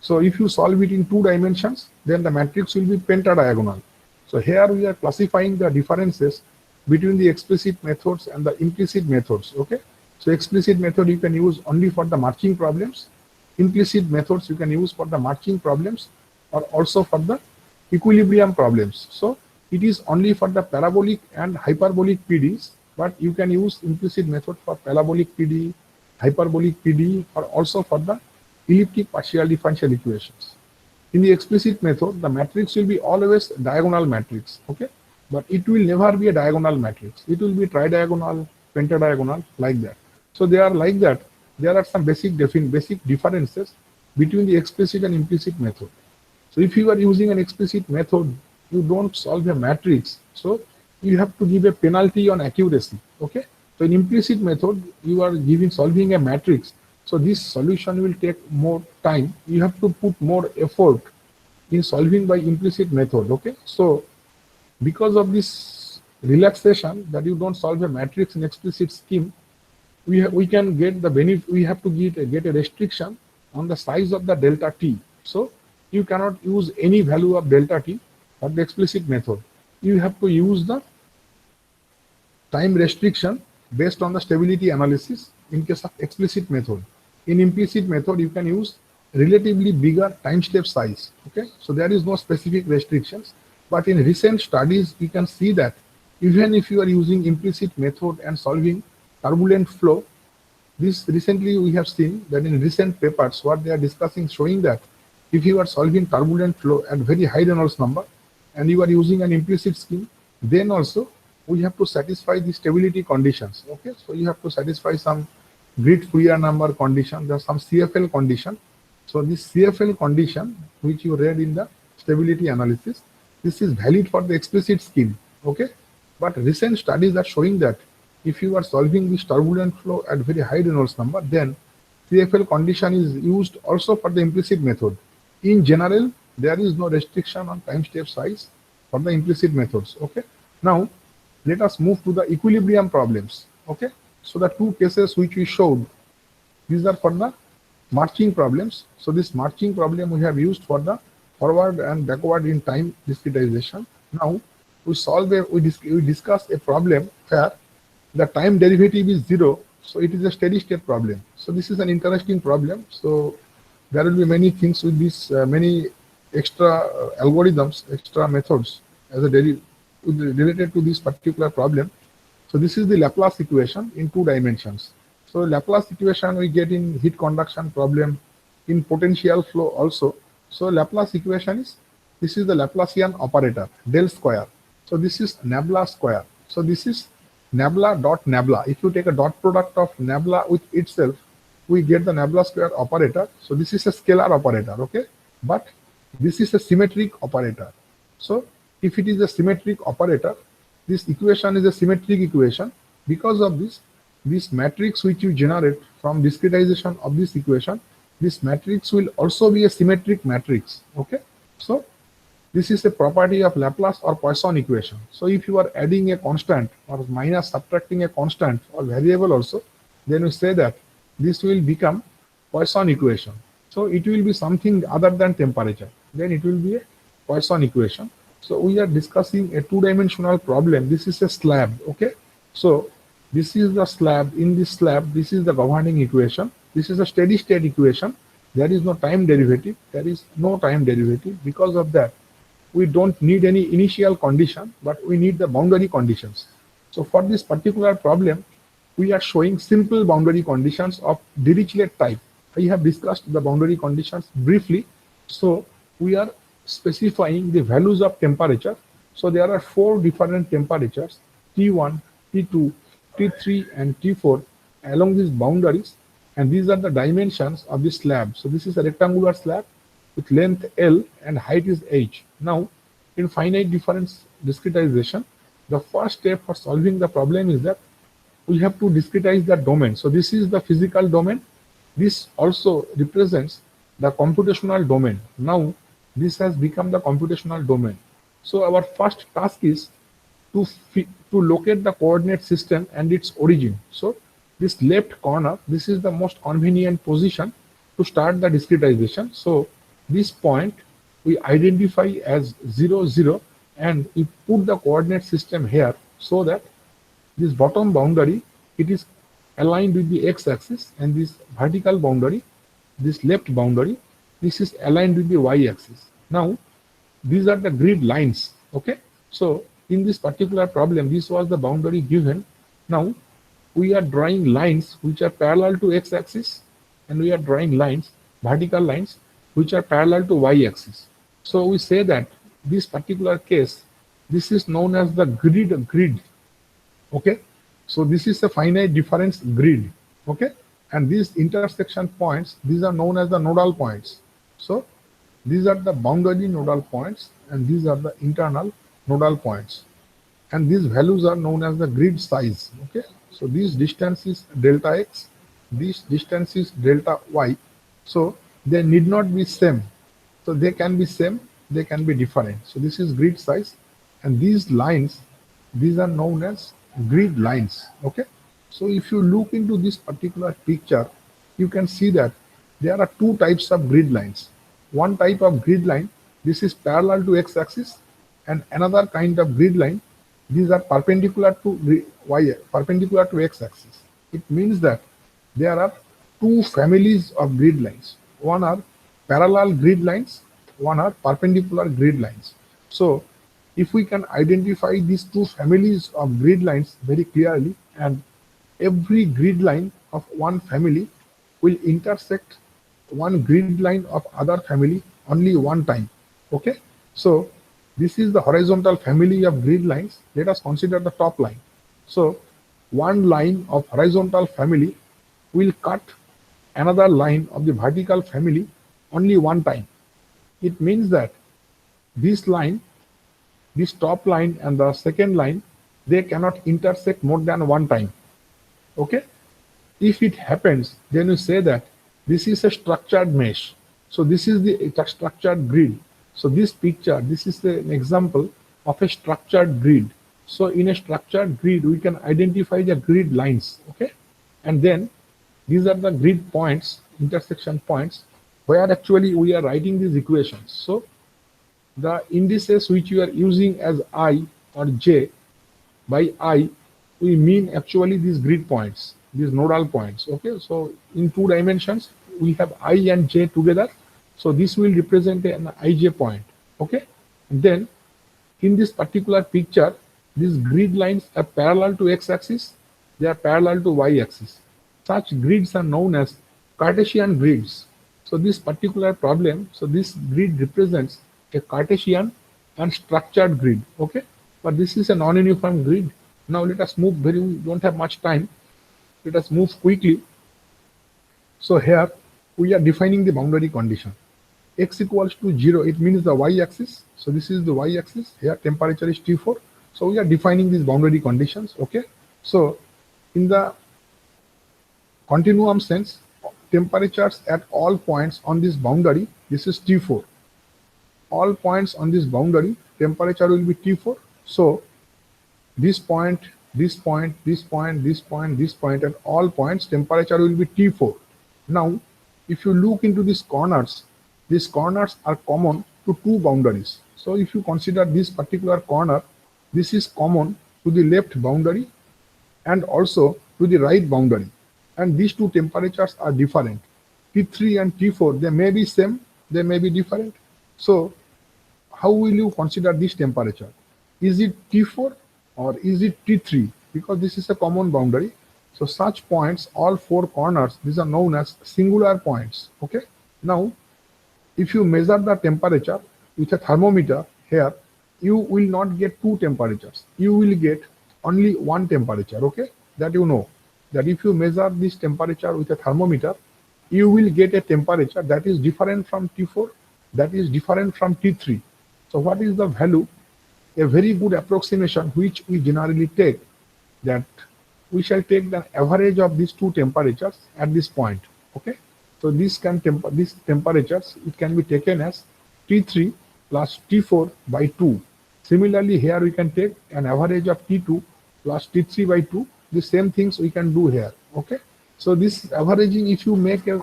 So if you solve it in 2 dimensions, then the matrix will be pentadiagonal. So here we are classifying the differences between the explicit methods and the implicit methods. Okay. So explicit method you can use only for the marching problems. Implicit methods you can use for the marching problems or also for the equilibrium problems. So it is only for the parabolic and hyperbolic PDs, but you can use implicit method for parabolic PD, hyperbolic PD, or also for the elliptic partial differential equations. In the explicit method, the matrix will be always diagonal matrix, okay? But it will never be a diagonal matrix. It will be tridiagonal, pentadiagonal, like that. So they are like that. There are some basic differences between the explicit and implicit method. So if you are using an explicit method, you don't solve a matrix. So you have to give a penalty on accuracy. Okay. So in implicit method, you are solving a matrix. So this solution will take more time. You have to put more effort in solving by implicit method. Okay. So because of this relaxation that you don't solve a matrix in explicit scheme, we can get the benefit. We have to get a restriction on the size of the delta t. So you cannot use any value of delta t for the explicit method. You have to use the time restriction based on the stability analysis in case of explicit method. In implicit method, you can use relatively bigger time step size. Okay, so there is no specific restrictions. But in recent studies, you can see that even if you are using implicit method and solving turbulent flow, this recently we have seen that in recent papers, what they are discussing showing that if you are solving turbulent flow at very high Reynolds number and you are using an implicit scheme, then also we have to satisfy the stability conditions. Okay, so you have to satisfy some grid Fourier number condition, there's some CFL condition. So this CFL condition, which you read in the stability analysis, this is valid for the explicit scheme. Okay, but recent studies are showing that if you are solving this turbulent flow at very high Reynolds number, then CFL condition is used also for the implicit method. In general, there is no restriction on time step size for the implicit methods. Okay. Now, let us move to the equilibrium problems. Okay. So the 2 cases which we showed, these are for the marching problems. So this marching problem we have used for the forward and backward in time discretization. Now, we discuss a problem where the time derivative is 0. So it is a steady state problem. So this is an interesting problem. So there will be many things with this, many extra algorithms, extra methods as a related to this particular problem. So this is the Laplace equation in 2 dimensions. So Laplace equation we get in heat conduction problem, in potential flow also. So Laplace equation is, this is the Laplacian operator, del square. So this is nabla square. So this is nabla dot nabla. If you take a dot product of nabla with itself, we get the nabla square operator. So this is a scalar operator, okay? But this is a symmetric operator. So if it is a symmetric operator, this equation is a symmetric equation. Because of this matrix which you generate from discretization of this equation, this matrix will also be a symmetric matrix. Okay, so this is a property of Laplace or Poisson equation. So if you are adding a constant or minus subtracting a constant or variable also, then we say that this will become Poisson equation. So it will be something other than temperature. Then it will be a Poisson equation. So we are discussing a two-dimensional problem. This is a slab. Okay, so this is the slab. In this slab, this is the governing equation. This is a steady state equation. There is no time derivative. There is no time derivative. Because of that, we don't need any initial condition, but we need the boundary conditions. So for this particular problem, we are showing simple boundary conditions of Dirichlet type. I have discussed the boundary conditions briefly. So we are specifying the values of temperature. So there are 4 different temperatures, T1, T2, T3, and T4 along these boundaries. And these are the dimensions of the slab. So this is a rectangular slab with length L and height is h. Now, in finite difference discretization, the first step for solving the problem is that we have to discretize the domain. So this is the physical domain. This also represents the computational domain. Now, this has become the computational domain. So our first task is to locate the coordinate system and its origin. So this left corner, this is the most convenient position to start the discretization. So this point we identify as 0, 0, and we put the coordinate system here so that this bottom boundary, it is aligned with the x-axis, and this vertical boundary, this left boundary, this is aligned with the y-axis. Now, these are the grid lines. Okay, so in this particular problem, this was the boundary given. Now, we are drawing lines which are parallel to x-axis, and we are drawing lines, vertical lines, which are parallel to y-axis. So we say that this particular case, this is known as the grid. Okay, so this is a finite difference grid. Okay, and these intersection points, these are known as the nodal points. So these are the boundary nodal points, and these are the internal nodal points, and these values are known as the grid size. Okay, so this distance is delta x, this distance is delta y. So they need not be same. So they can be same, they can be different. So this is grid size, and these lines, these are known as grid lines. Okay, so if you look into this particular picture, you can see that there are 2 types of grid lines. One type of grid line, this is parallel to x-axis, and another kind of grid line, these are perpendicular to perpendicular to x-axis. It means that there are 2 families of grid lines. One are parallel grid lines, one are perpendicular grid lines. So if we can identify these 2 families of grid lines very clearly, and every grid line of one family will intersect one grid line of other family only one time. Okay, so this is the horizontal family of grid lines. Let us consider the top line. So one line of horizontal family will cut another line of the vertical family only one time. It means that this line, this top line and the second line, they cannot intersect more than one time. Okay, if it happens, then you say that this is a structured mesh. So this is the structured grid. So this picture, this is an example of a structured grid. So in a structured grid, we can identify the grid lines. Okay, and then these are the grid points, intersection points, where actually we are writing these equations. So the indices which you are using as I or J, by I, we mean actually these grid points, these nodal points. Okay, so in 2 dimensions, we have I and J together. So this will represent an IJ point. Okay, and then in this particular picture, these grid lines are parallel to x-axis, they are parallel to y-axis. Such grids are known as Cartesian grids. So this particular problem, so this grid represents a Cartesian and structured grid. Okay, but this is a non-uniform grid. Now let us move we don't have much time. Let us move quickly. So here we are defining the boundary condition. x equals to 0, it means the y-axis. So this is the y-axis. Here temperature is T4. So we are defining these boundary conditions. Okay. So in the continuum sense, temperatures at all points on this boundary, this is T4. All points on this boundary, temperature will be T4. So this point, this point, this point, this point, this point, at all points, temperature will be T4. Now, if you look into these corners are common to two boundaries. So if you consider this particular corner, this is common to the left boundary and also to the right boundary. And these two temperatures are different. T3 and T4, they may be same, they may be different. So how will you consider this temperature? Is it T4 or is it T3? Because this is a common boundary. So such points, all four corners, these are known as singular points. Okay. Now, if you measure the temperature with a thermometer here, you will not get two temperatures. You will get only one temperature. Okay. That you know, that if you measure this temperature with a thermometer, you will get a temperature that is different from T4, that is different from T3. So what is the value? A very good approximation which we generally take, that we shall take the average of these two temperatures at this point. Okay. So these temperatures, it can be taken as T3 plus T4 by 2. Similarly, here we can take an average of T2 plus T3 by 2. The same things we can do here. Okay. So this averaging, if you make a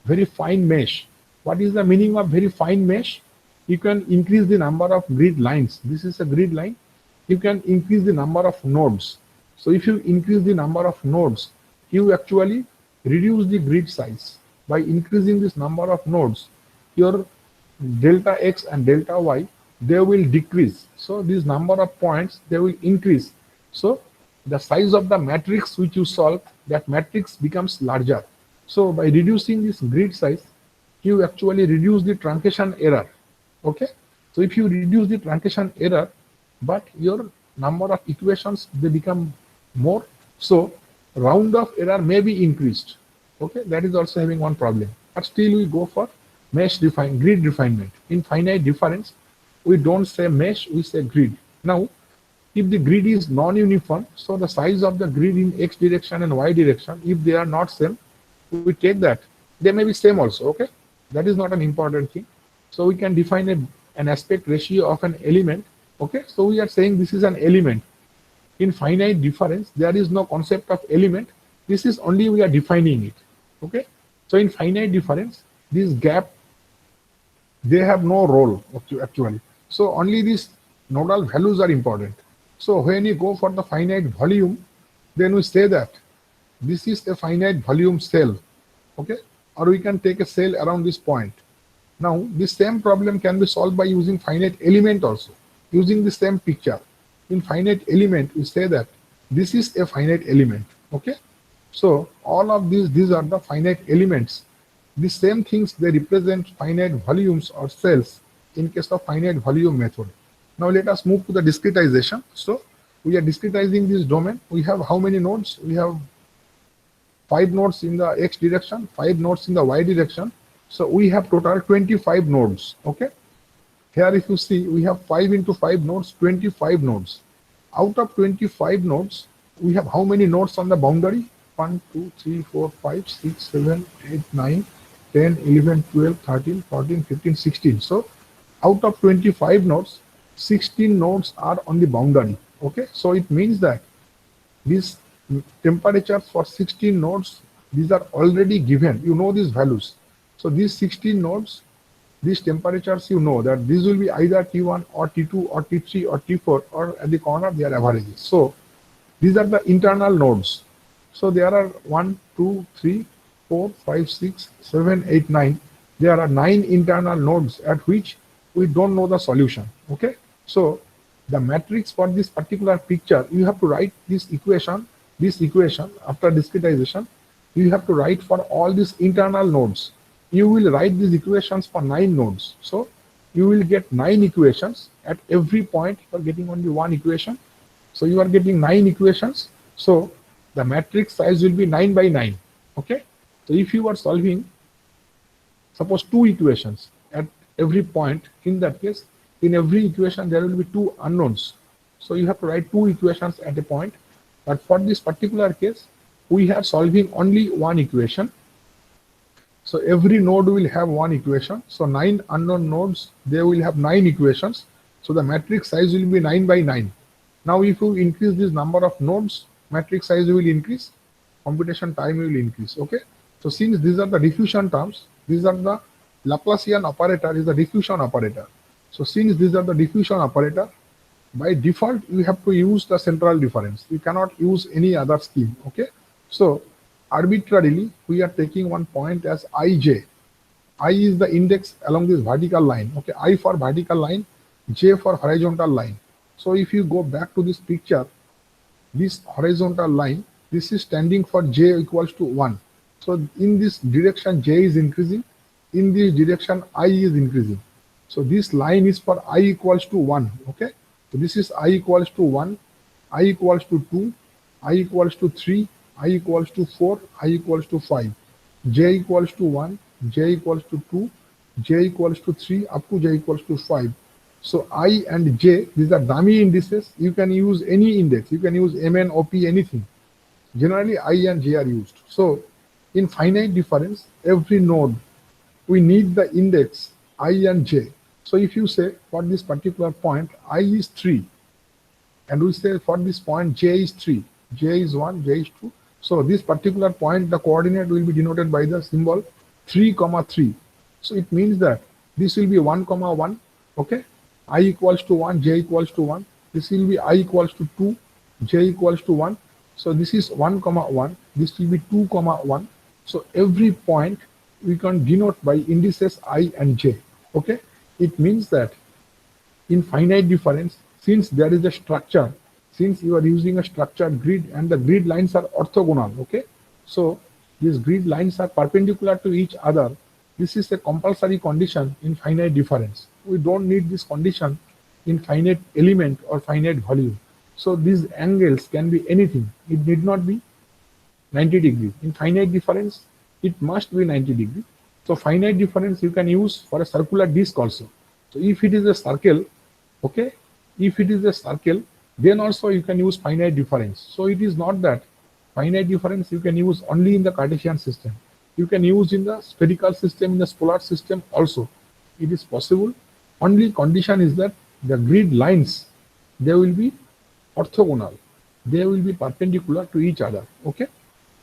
very fine mesh, what is the meaning of very fine mesh? You can increase the number of grid lines. This is a grid line. You can increase the number of nodes. So if you increase the number of nodes, you actually reduce the grid size. By increasing this number of nodes, your delta X and delta Y, they will decrease. So this number of points, they will increase. So the size of the matrix which you solve, that matrix becomes larger. So by reducing this grid size, you actually reduce the truncation error. Okay. So if you reduce the truncation error, but your number of equations, they become more. So round of error may be increased. Okay. That is also having one problem. But still we go for grid refinement. In finite difference, we don't say mesh, we say grid. Now, if the grid is non-uniform, so the size of the grid in X direction and Y direction, if they are not same, we take that. They may be same also. Okay. That is not an important thing. So we can define an aspect ratio of an element. Okay. So we are saying this is an element. In finite difference, there is no concept of element. This is only we are defining it. Okay. So in finite difference, this gap, they have no role actually. So only these nodal values are important. So when you go for the finite volume, then we say that this is a finite volume cell. Okay. Or we can take a cell around this point. Now, this same problem can be solved by using finite element also, using the same picture. In finite element, we say that this is a finite element. Okay. So all of these are the finite elements. The same things, they represent finite volumes or cells in case of finite volume method. Now let us move to the discretization. So we are discretizing this domain. We have how many nodes? We have 5 nodes in the X direction, 5 nodes in the Y direction. So we have total 25 nodes. Okay. Here if you see, we have 5 into 5 nodes, 25 nodes. Out of 25 nodes, we have how many nodes on the boundary? 1, 2, 3, 4, 5, 6, 7, 8, 9, 10, 11, 12, 13, 14, 15, 16. So out of 25 nodes, 16 nodes are on the boundary. Okay. So it means that these temperatures for 16 nodes, these are already given. You know these values. So these 16 nodes, these temperatures, you know that these will be either T1 or T2 or T3 or T4, or at the corner they are averages. So these are the internal nodes. So there are 1, 2, 3, 4, 5, 6, 7, 8, 9. There are 9 internal nodes at which we don't know the solution. Okay. So the matrix for this particular picture, you have to write this equation after discretization, you have to write for all these internal nodes. You will write these equations for 9 nodes. So you will get 9 equations. At every point, you are getting only one equation. So you are getting 9 equations. So the matrix size will be 9 by 9. Okay. So if you are solving, suppose 2 equations, at every point. In that case, in every equation there will be two unknowns. So you have to write two equations at a point. But for this particular case, we are solving only one equation. So every node will have one equation. So 9 unknown nodes, they will have 9 equations. So the matrix size will be 9 by 9. Now if you increase this number of nodes, matrix size will increase, computation time will increase. Okay. So since these are the diffusion terms, these are the Laplacian operator is the diffusion operator. So since these are the diffusion operator, by default you have to use the central difference. You cannot use any other scheme. Okay. So arbitrarily we are taking one point as ij. I is the index along this vertical line. Okay. I for vertical line, j for horizontal line. So if you go back to this picture, this horizontal line, this is standing for j equals to 1. So in this direction j is increasing, in this direction I is increasing. So this line is for I equals to 1. Okay. So this is I equals to 1, I equals to 2, I equals to 3, I equals to 4, I equals to 5. J equals to 1, J equals to 2, J equals to 3, up to J equals to 5. So I and J, these are dummy indices. You can use any index. You can use MN, OP, anything. Generally, I and J are used. So in finite difference, every node, we need the index I and J. So if you say for this particular point, I is 3, and we say for this point, J is 3, J is 1, J is 2. So this particular point, the coordinate will be denoted by the symbol 3, 3. So it means that this will be 1, 1, okay? I equals to 1, j equals to 1. This will be I equals to 2, j equals to 1. So this is 1, 1. This will be 2, 1. So every point we can denote by indices I and j. Okay. It means that in finite difference, since there is a structure, since you are using a structured grid and the grid lines are orthogonal. Okay. So these grid lines are perpendicular to each other. This is a compulsory condition in finite difference. We don't need this condition in finite element or finite volume. So these angles can be anything. It need not be 90 degrees. In finite difference, it must be 90 degrees. So finite difference you can use for a circular disc also. So if it is a circle, okay, if it is a circle, then also you can use finite difference. So it is not that finite difference you can use only in the Cartesian system. You can use in the spherical system, in the polar system also. It is possible. Only condition is that the grid lines, they will be orthogonal. They will be perpendicular to each other. Okay.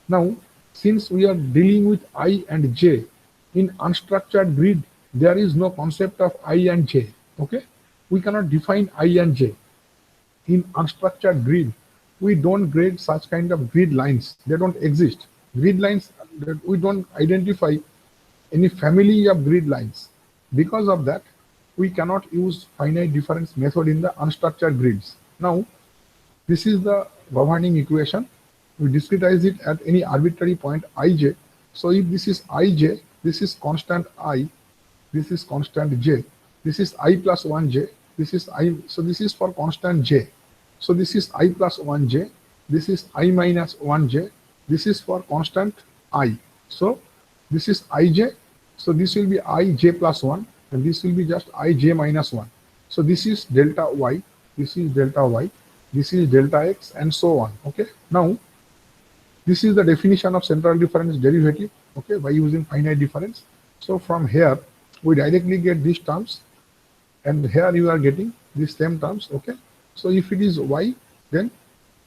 Now, since we are dealing with I and J, in unstructured grid, there is no concept of I and J. Okay. We cannot define I and J. In unstructured grid, we don't grade such kind of grid lines. They don't exist. Grid lines, we don't identify any family of grid lines. Because of that, we cannot use finite difference method in the unstructured grids. Now, this is the governing equation. We discretize it at any arbitrary point ij. So if this is ij, this is constant I, this is constant j, this is I plus 1j, this is I, so this is for constant j. So this is I plus 1j, this is I minus 1j, this is for constant I. So this is ij, so this will be ij plus 1, and this will be just ij minus 1. So this is delta y, this is delta y, this is delta x, and so on. Okay. Now, this is the definition of central difference derivative, okay, by using finite difference. So from here, we directly get these terms, and here you are getting these same terms, okay. So if it is y, then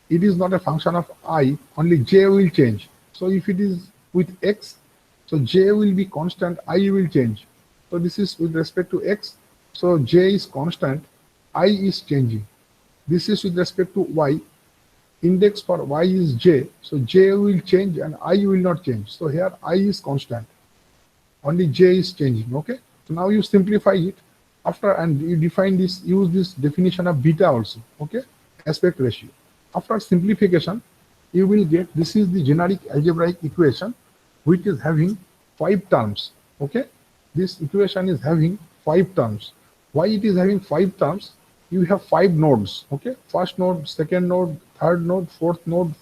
it is not a function of I, only j will change. So if it is with x, so j will be constant, I will change. So this is with respect to x, so j is constant, I is changing. This is with respect to y, index for y is j, so j will change and I will not change. So here I is constant, only j is changing, okay. So now you simplify it after, and you define this, use this definition of beta also, okay, aspect ratio. After simplification, you will get, this is the generic algebraic equation, which is having 5 terms, okay. This equation is having 5 terms. Why it is having 5 terms? You have 5 nodes, okay. First node, second node, third node, fourth node,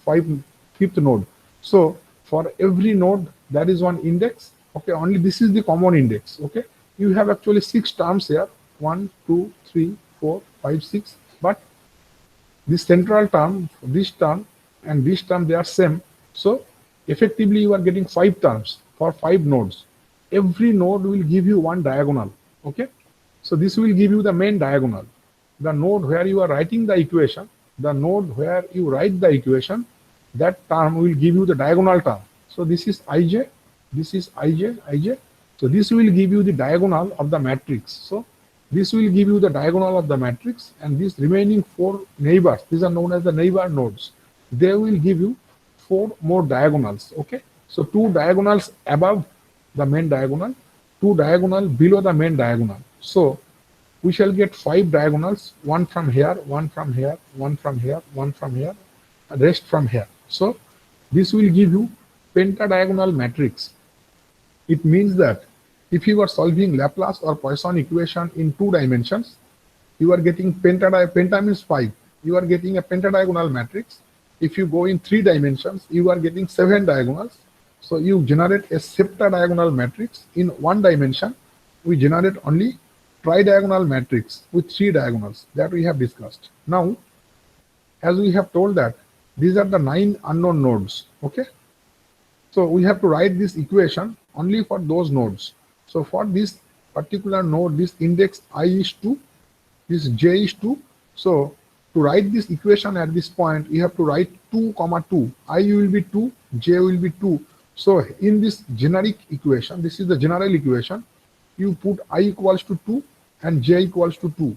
fifth node. So for every node, there is one index, okay. Only this is the common index, okay. you have actually 6 terms here, 1, 2, 3, 4, 5, 6, but this central term, this term and this term, they are same. So effectively you are getting 5 terms for 5 nodes. Every node will give you one diagonal. Okay, so this will give you the main diagonal. The node where you are writing the equation, the node where you write the equation, that term will give you the diagonal term. So this is ij, this is ij, ij. So this will give you the diagonal of the matrix. So this will give you the diagonal of the matrix, and these remaining 4 neighbors, these are known as the neighbor nodes. They will give you 4 more diagonals. Okay, so 2 diagonals above the main diagonal, 2 diagonal below the main diagonal. So we shall get 5 diagonals, one from here, one from here, one from here, one from here, and rest from here. So this will give you pentadiagonal matrix. It means that if you are solving Laplace or Poisson equation in 2 dimensions, you are getting penta means 5. You are getting a pentadiagonal matrix. If you go in 3 dimensions, you are getting 7 diagonals. So you generate a septadiagonal matrix. In 1 dimension, we generate only tridiagonal matrix with 3 diagonals that we have discussed. Now, as we have told that these are the 9 unknown nodes. Okay, so we have to write this equation only for those nodes. So for this particular node, this index I is 2, this j is 2. So to write this equation at this point, you have to write 2, 2. I will be 2, j will be 2. So in this generic equation, this is the general equation, you put I equals to 2 and j equals to 2.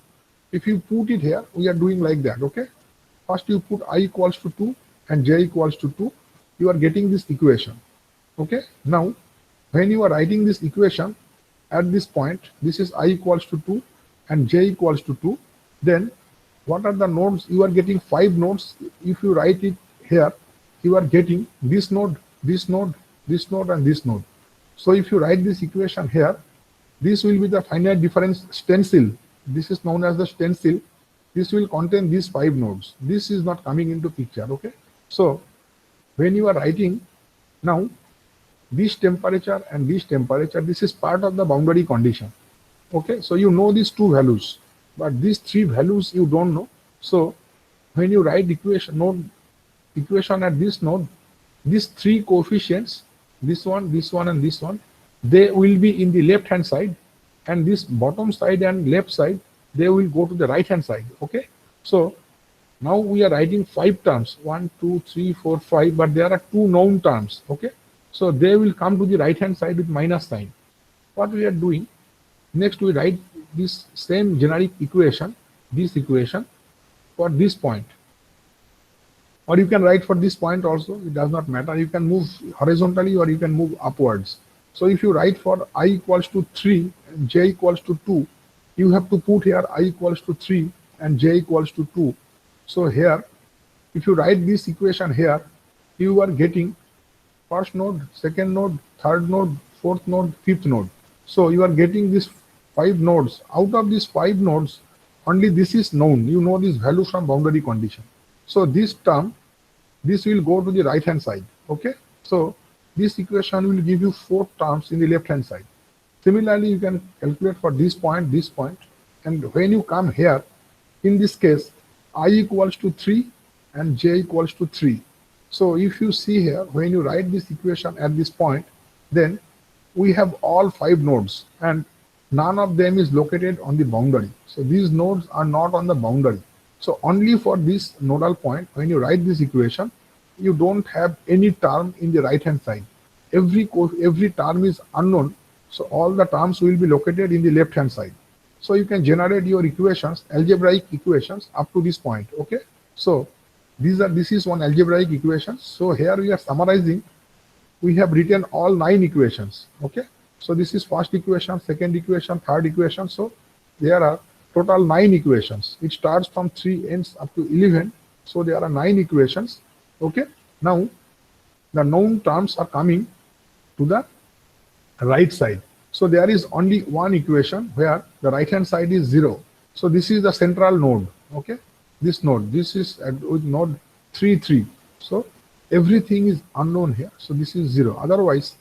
If you put it here, we are doing like that. Okay, first you put I equals to 2 and j equals to 2. You are getting this equation. Okay, now when you are writing this equation at this point, this is I equals to 2 and j equals to 2. Then what are the nodes? You are getting 5 nodes. If you write it here, you are getting this node, this node, this node, and this node. So if you write this equation here, this will be the finite difference stencil. This is known as the stencil. This will contain these 5 nodes. This is not coming into picture. Okay, so when you are writing now, this temperature and this temperature, this is part of the boundary condition. Okay, so you know these 2 values, but these 3 values you don't know. So when you write equation at this node, these 3 coefficients, this one, and this one, they will be in the left hand side, and this bottom side and left side, they will go to the right hand side. Okay, so now we are writing 5 terms, 1, 2, 3, 4, 5, but there are 2 known terms. Okay, so they will come to the right hand side with minus sign. What we are doing next, we write this same generic equation, this equation for this point, or you can write for this point also, it does not matter. You can move horizontally or you can move upwards. So if you write for I equals to 3 and j equals to 2, you have to put here I equals to 3 and j equals to 2. So here, if you write this equation here, you are getting first node, second node, third node, fourth node, fifth node. So you are getting these 5 nodes. Out of these 5 nodes, only this is known. You know this value from boundary condition. So this term, this will go to the right hand side. Okay, so this equation will give you 4 terms in the left hand side. Similarly, you can calculate for this point, and when you come here, in this case, I equals to 3 and j equals to 3. So if you see here, when you write this equation at this point, then we have all 5 nodes and none of them is located on the boundary. So these nodes are not on the boundary. So only for this nodal point, when you write this equation, you don't have any term in the right hand side. Every term is unknown. So all the terms will be located in the left hand side. So you can generate your equations, algebraic equations up to this point. Okay, so this is one algebraic equation. So here we are summarizing. We have written all 9 equations. Okay, so this is first equation, second equation, third equation. So there are total 9 equations. It starts from 3, ends up to 11. So there are 9 equations. Okay, now the known terms are coming to the right side. So there is only one equation where the right hand side is 0. So this is the central node. Okay, this node, this is with node 3, 3. So everything is unknown here. So this is 0. Otherwise,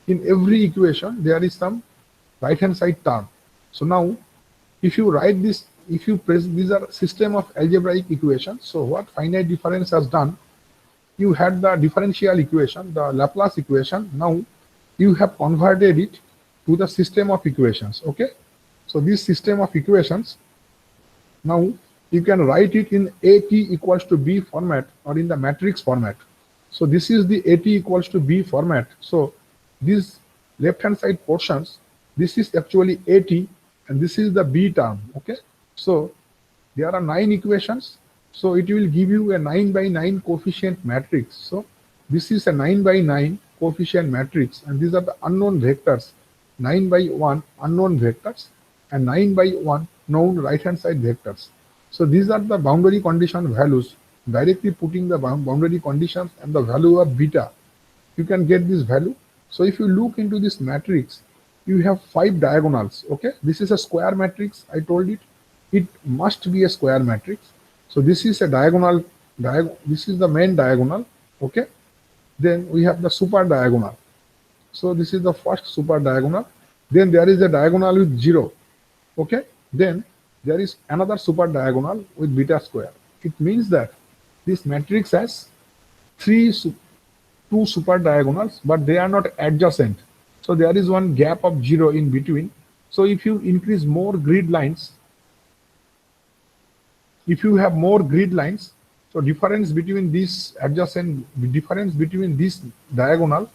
in every equation, there is some right hand side term. So now if you write this, if you press, these are system of algebraic equations. So what finite difference has done, you had the differential equation, the Laplace equation. Now you have converted it to the system of equations. Okay, so this system of equations, now you can write it in AT equals to B format or in the matrix format. So this is the AT equals to B format. So these left hand side portions, this is actually AT and this is the B term. Okay, so there are 9 equations. So it will give you a 9 by 9 coefficient matrix. So this is a 9 by 9 coefficient matrix, and these are the unknown vectors, 9 by 1 unknown vectors and 9 by 1 known right hand side vectors. So these are the boundary condition values. Directly putting the boundary conditions and the value of beta, you can get this value. So if you look into this matrix, you have 5 diagonals. Okay, this is a square matrix. I told it must be a square matrix. So this is a diagonal, this is the main diagonal. Okay, then we have the super diagonal. So this is the first super diagonal. Then there is a diagonal with 0. Okay, then there is another super diagonal with beta square. It means that this matrix has 2 super diagonals, but they are not adjacent. So there is one gap of 0 in between. So if you increase more grid lines, if you have more grid lines, so difference between this adjacent, difference between this diagonal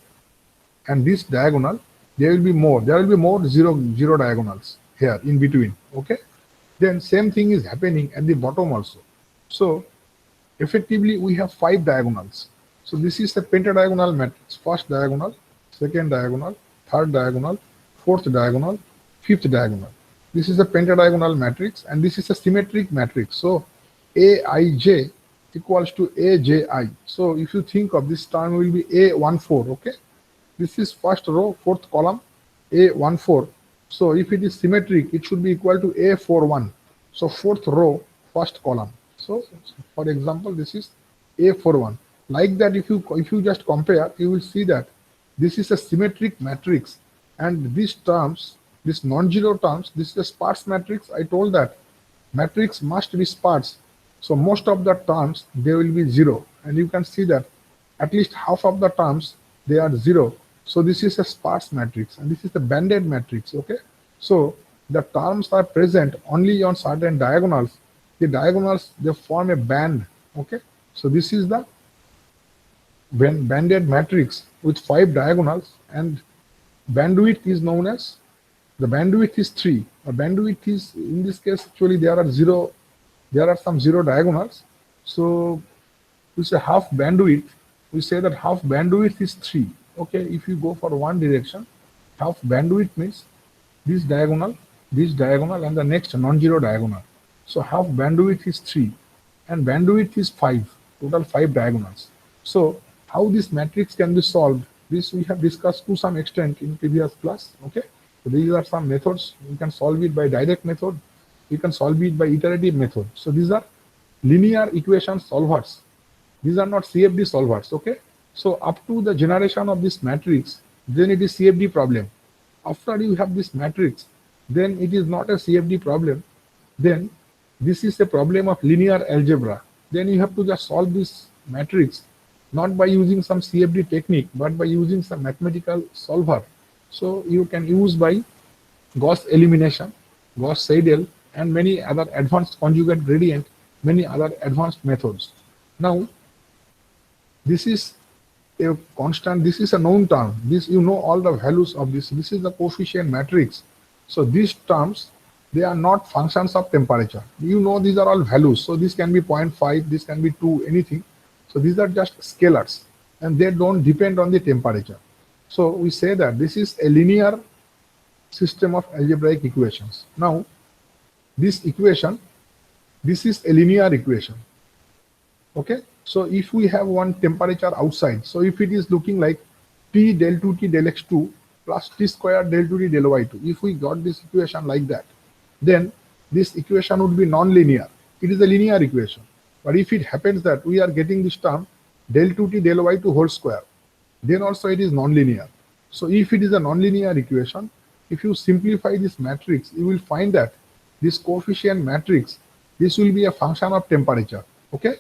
and this diagonal, there will be more. There will be more zero diagonals here in between. Okay, then same thing is happening at the bottom also. So effectively we have 5 diagonals. So this is a pentadiagonal matrix. First diagonal, second diagonal, third diagonal, fourth diagonal, fifth diagonal. This is a pentadiagonal matrix, and this is a symmetric matrix. So Aij equals to Aji. So if you think of this term, will be A14. Okay, this is first row, fourth column, A14. So if it is symmetric, it should be equal to A41. So fourth row, first column. So for example, this is A41. Like that, if you just compare, you will see that this is a symmetric matrix, and these terms, this non-zero terms, this is a sparse matrix. I told that matrix must be sparse. So most of the terms, they will be 0, and you can see that at least half of the terms, they are 0. So this is a sparse matrix, and this is a banded matrix. Okay, so the terms are present only on certain diagonals. The diagonals, they form a band. Okay, so this is the banded matrix with 5 diagonals, and bandwidth is known as, the bandwidth is 3. The bandwidth is, in this case, actually there are some 0 diagonals. So we say half bandwidth, we say that half bandwidth is 3. Okay, if you go for one direction, half bandwidth means this diagonal, and the next non-zero diagonal. So half bandwidth is 3, and bandwidth is 5, total 5 diagonals. So how this matrix can be solved, this we have discussed to some extent in previous class. Okay, so these are some methods. You can solve it by direct method, you can solve it by iterative method. So these are linear equation solvers. These are not CFD solvers. Okay, so up to the generation of this matrix, then it is CFD problem. After you have this matrix, then it is not a CFD problem. Then this is a problem of linear algebra. Then you have to just solve this matrix, not by using some CFD technique, but by using some mathematical solver. So you can use by Gauss elimination, Gauss-Seidel, and many other advanced conjugate gradient, many other advanced methods. Now, this is a constant, this is a known term. This, you know all the values of this. This is the coefficient matrix. So these terms, they are not functions of temperature. You know these are all values. So this can be 0.5, this can be 2, anything. So these are just scalars, and they don't depend on the temperature. So we say that this is a linear system of algebraic equations. Now, this equation, this is a linear equation. Okay, so if we have one temperature outside, so if it is looking like T del 2 T del x2 plus T square del 2 T del y2, if we got this equation like that, then this equation would be non-linear. It is a linear equation. But if it happens that we are getting this term del 2T del y2 whole square, then also it is non-linear. So if it is a non-linear equation, if you simplify this matrix, you will find that this coefficient matrix, this will be a function of temperature. Okay.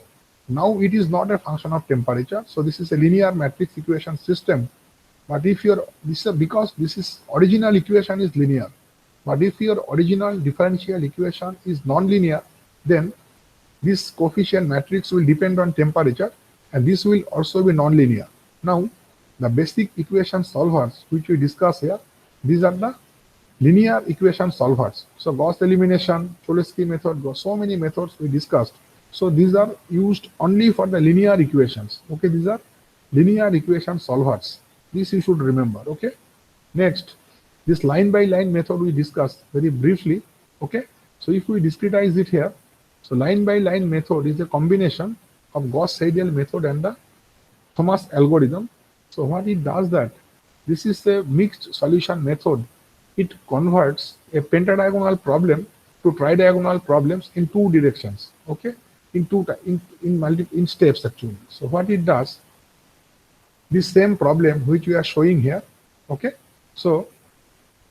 Now it is not a function of temperature. So this is a linear matrix equation system. But if your because this is original equation is linear. But if your original differential equation is non-linear, then this coefficient matrix will depend on temperature, and this will also be non-linear. Now, the basic equation solvers which we discuss here, these are the linear equation solvers. So Gauss elimination, Cholesky method, so many methods we discussed. So these are used only for the linear equations. Okay, these are linear equation solvers. This you should remember. Okay. Next, this line by line method we discussed very briefly. Okay. So if we discretize it here, so line by line method is a combination of Gauss-Seidel method and the Thomas algorithm. So what it does that, this is a mixed solution method. It converts a pentadiagonal problem to tridiagonal problems in two directions. Okay, in steps actually. So what it does, this same problem which we are showing here. Okay, so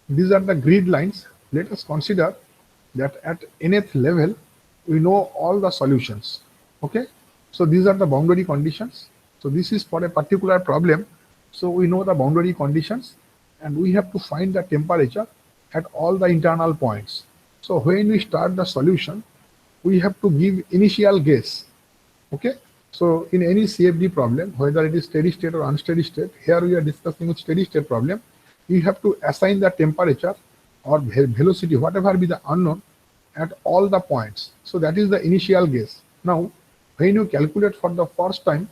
these are the grid lines. Let us consider that at nth level we know all the solutions. Okay, so these are the boundary conditions. So this is for a particular problem. So we know the boundary conditions, and we have to find the temperature at all the internal points. So when we start the solution, we have to give initial guess. Okay. So in any CFD problem, whether it is steady state or unsteady state, here we are discussing with steady state problem, you have to assign the temperature or velocity, whatever be the unknown, at all the points. So that is the initial guess. Now, when you calculate for the first time,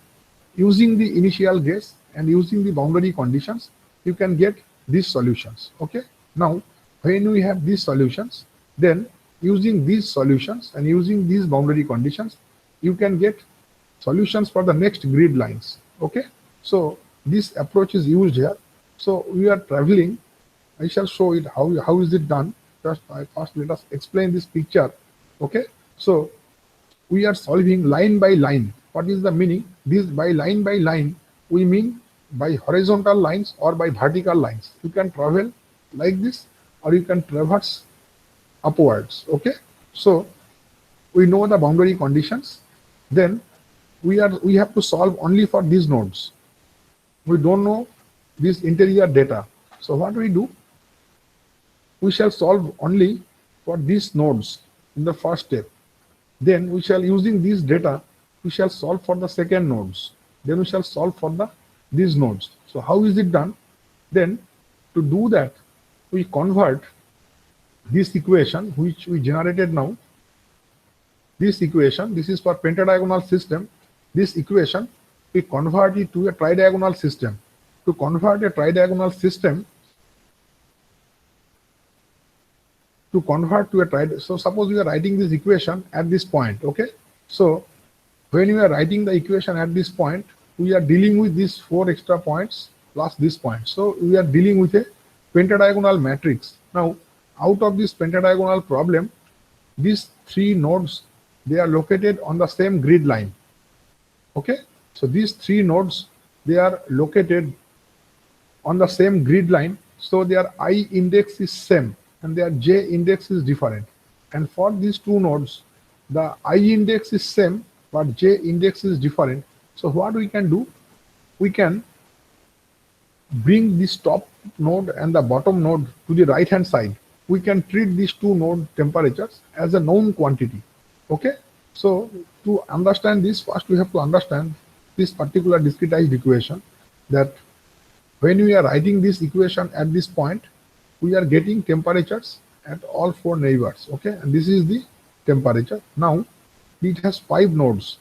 using the initial guess and using the boundary conditions, you can get these solutions. Okay. Now, when we have these solutions, then using these solutions and using these boundary conditions, you can get solutions for the next grid lines. Okay. So this approach is used here. So we are traveling. I shall show it how is it done. First let us explain this picture. Okay. So we are solving line by line. What is the meaning? This by line, we mean by horizontal lines or by vertical lines. You can travel like this, or you can traverse upwards. Okay. So we know the boundary conditions. Then we have to solve only for these nodes. We don't know this interior data. So what we do? We shall solve only for these nodes in the first step. Then we shall, using these data, we shall solve for the second nodes. Then we shall solve for these nodes. So how is it done? Then to do that, we convert this equation which we generated now. This equation, this is for pentadiagonal system. This equation, we convert it to a tridiagonal system. To convert a tridiagonal system, so suppose we are writing this equation at this point. Okay. So when we are writing the equation at this point, we are dealing with these 4 extra points plus this point. So we are dealing with a pentadiagonal matrix. Now, out of this pentadiagonal problem, these 3 nodes, they are located on the same grid line. Okay. So these 3 nodes, they are located on the same grid line. So their I index is same and their J index is different. And for these 2 nodes, the I index is same, but J index is different. So what we can do? We can bring this top node and the bottom node to the right hand side. We can treat these 2 node temperatures as a known quantity. Okay. So to understand this, first we have to understand this particular discretized equation, that when we are writing this equation at this point, we are getting temperatures at all 4 neighbors. Okay. And this is the temperature. Now it has 5 nodes.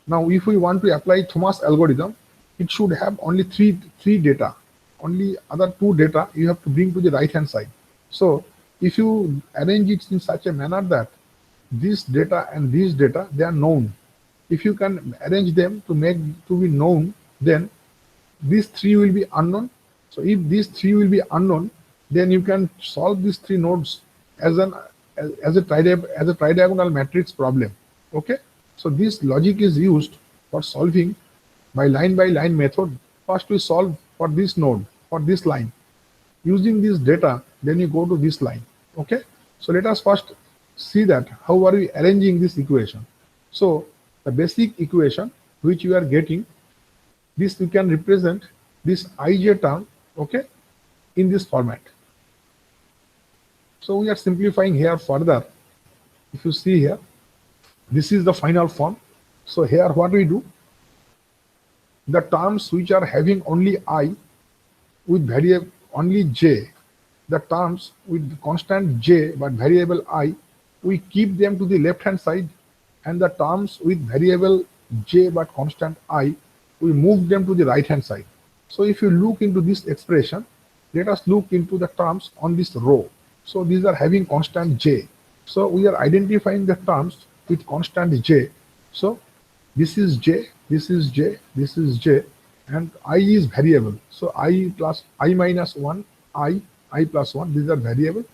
Now if we want to apply Thomas algorithm, it should have only three data. Only other 2 data you have to bring to the right hand side. So if you arrange it in such a manner that this data and these data, they are known. If you can arrange them to make to be known, then these 3 will be unknown. So if these 3 will be unknown, then you can solve these 3 nodes as a tridiagonal matrix problem. Okay. So this logic is used for solving by line method. First we solve for this node, for this line. Using this data, then you go to this line. Okay, so let us first see that how are we arranging this equation. So the basic equation which you are getting, this you can represent this ij term, okay, in this format. So we are simplifying here further. If you see here, this is the final form. So here what we do, the terms which are having only I with variable only j, the terms with constant j but variable I, we keep them to the left hand side, and the terms with variable j but constant I, we move them to the right hand side. So if you look into this expression, let us look into the terms on this row. So these are having constant j. So we are identifying the terms with constant j. So this is j, this is j, this is j, and I is variable. So I plus I minus 1, I plus 1, these are variable.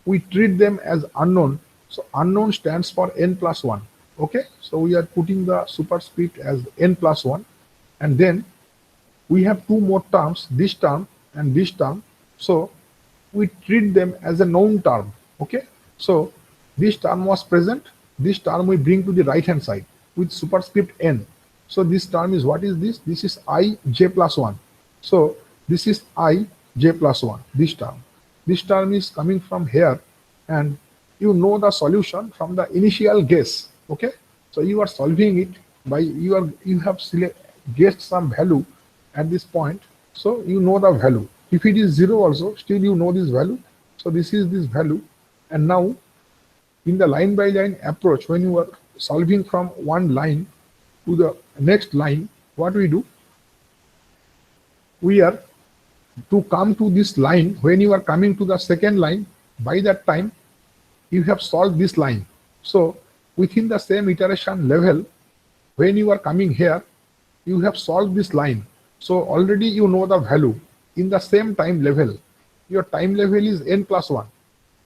We treat them as unknown. So unknown stands for n plus 1. Okay, so we are putting the superscript as n plus 1, and then we have two more terms, this term and this term. So we treat them as a known term. Okay, so this term was present, this term we bring to the right hand side with superscript n. So this term is, what is this? This is I j plus 1. So this is I j plus 1, this term. This term is coming from here, and you know the solution from the initial guess. Okay, so you are solving it by you have guessed some value at this point, so you know the value. If it is 0 also, still you know this value. So this is this value, and now in the line by line approach, when you are solving from one line to the next line, what we do, we are to come to this line. When you are coming to the second line, by that time you have solved this line. So within the same iteration level, when you are coming here, you have solved this line. So already you know the value. In the same time level, your time level is n plus 1.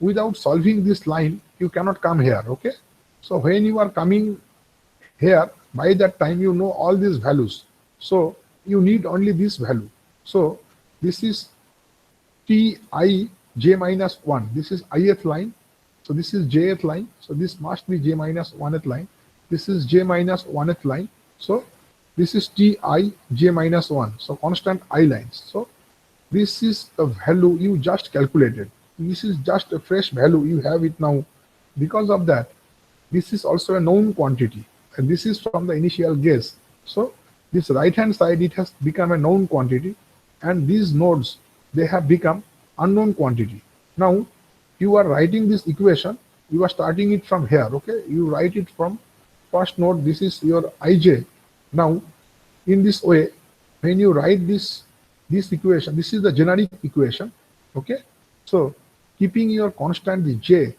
Without solving this line, you cannot come here. Okay, so when you are coming here, by that time you know all these values. So you need only this value. So this is ti j minus 1. This is ith line. So this is jth line. So this must be j minus 1th line. This is j minus 1th line. So this is ti j minus 1. So constant I lines. So this is the value you just calculated. This is just a fresh value, you have it now. Because of that, this is also a known quantity, and this is from the initial guess. So this right hand side, it has become a known quantity, and these nodes, they have become unknown quantity. Now you are writing this equation, you are starting it from here. Okay, you write it from first node, this is your ij. Now in this way, when you write this equation, this is the generic equation. Okay, so keeping your constant j,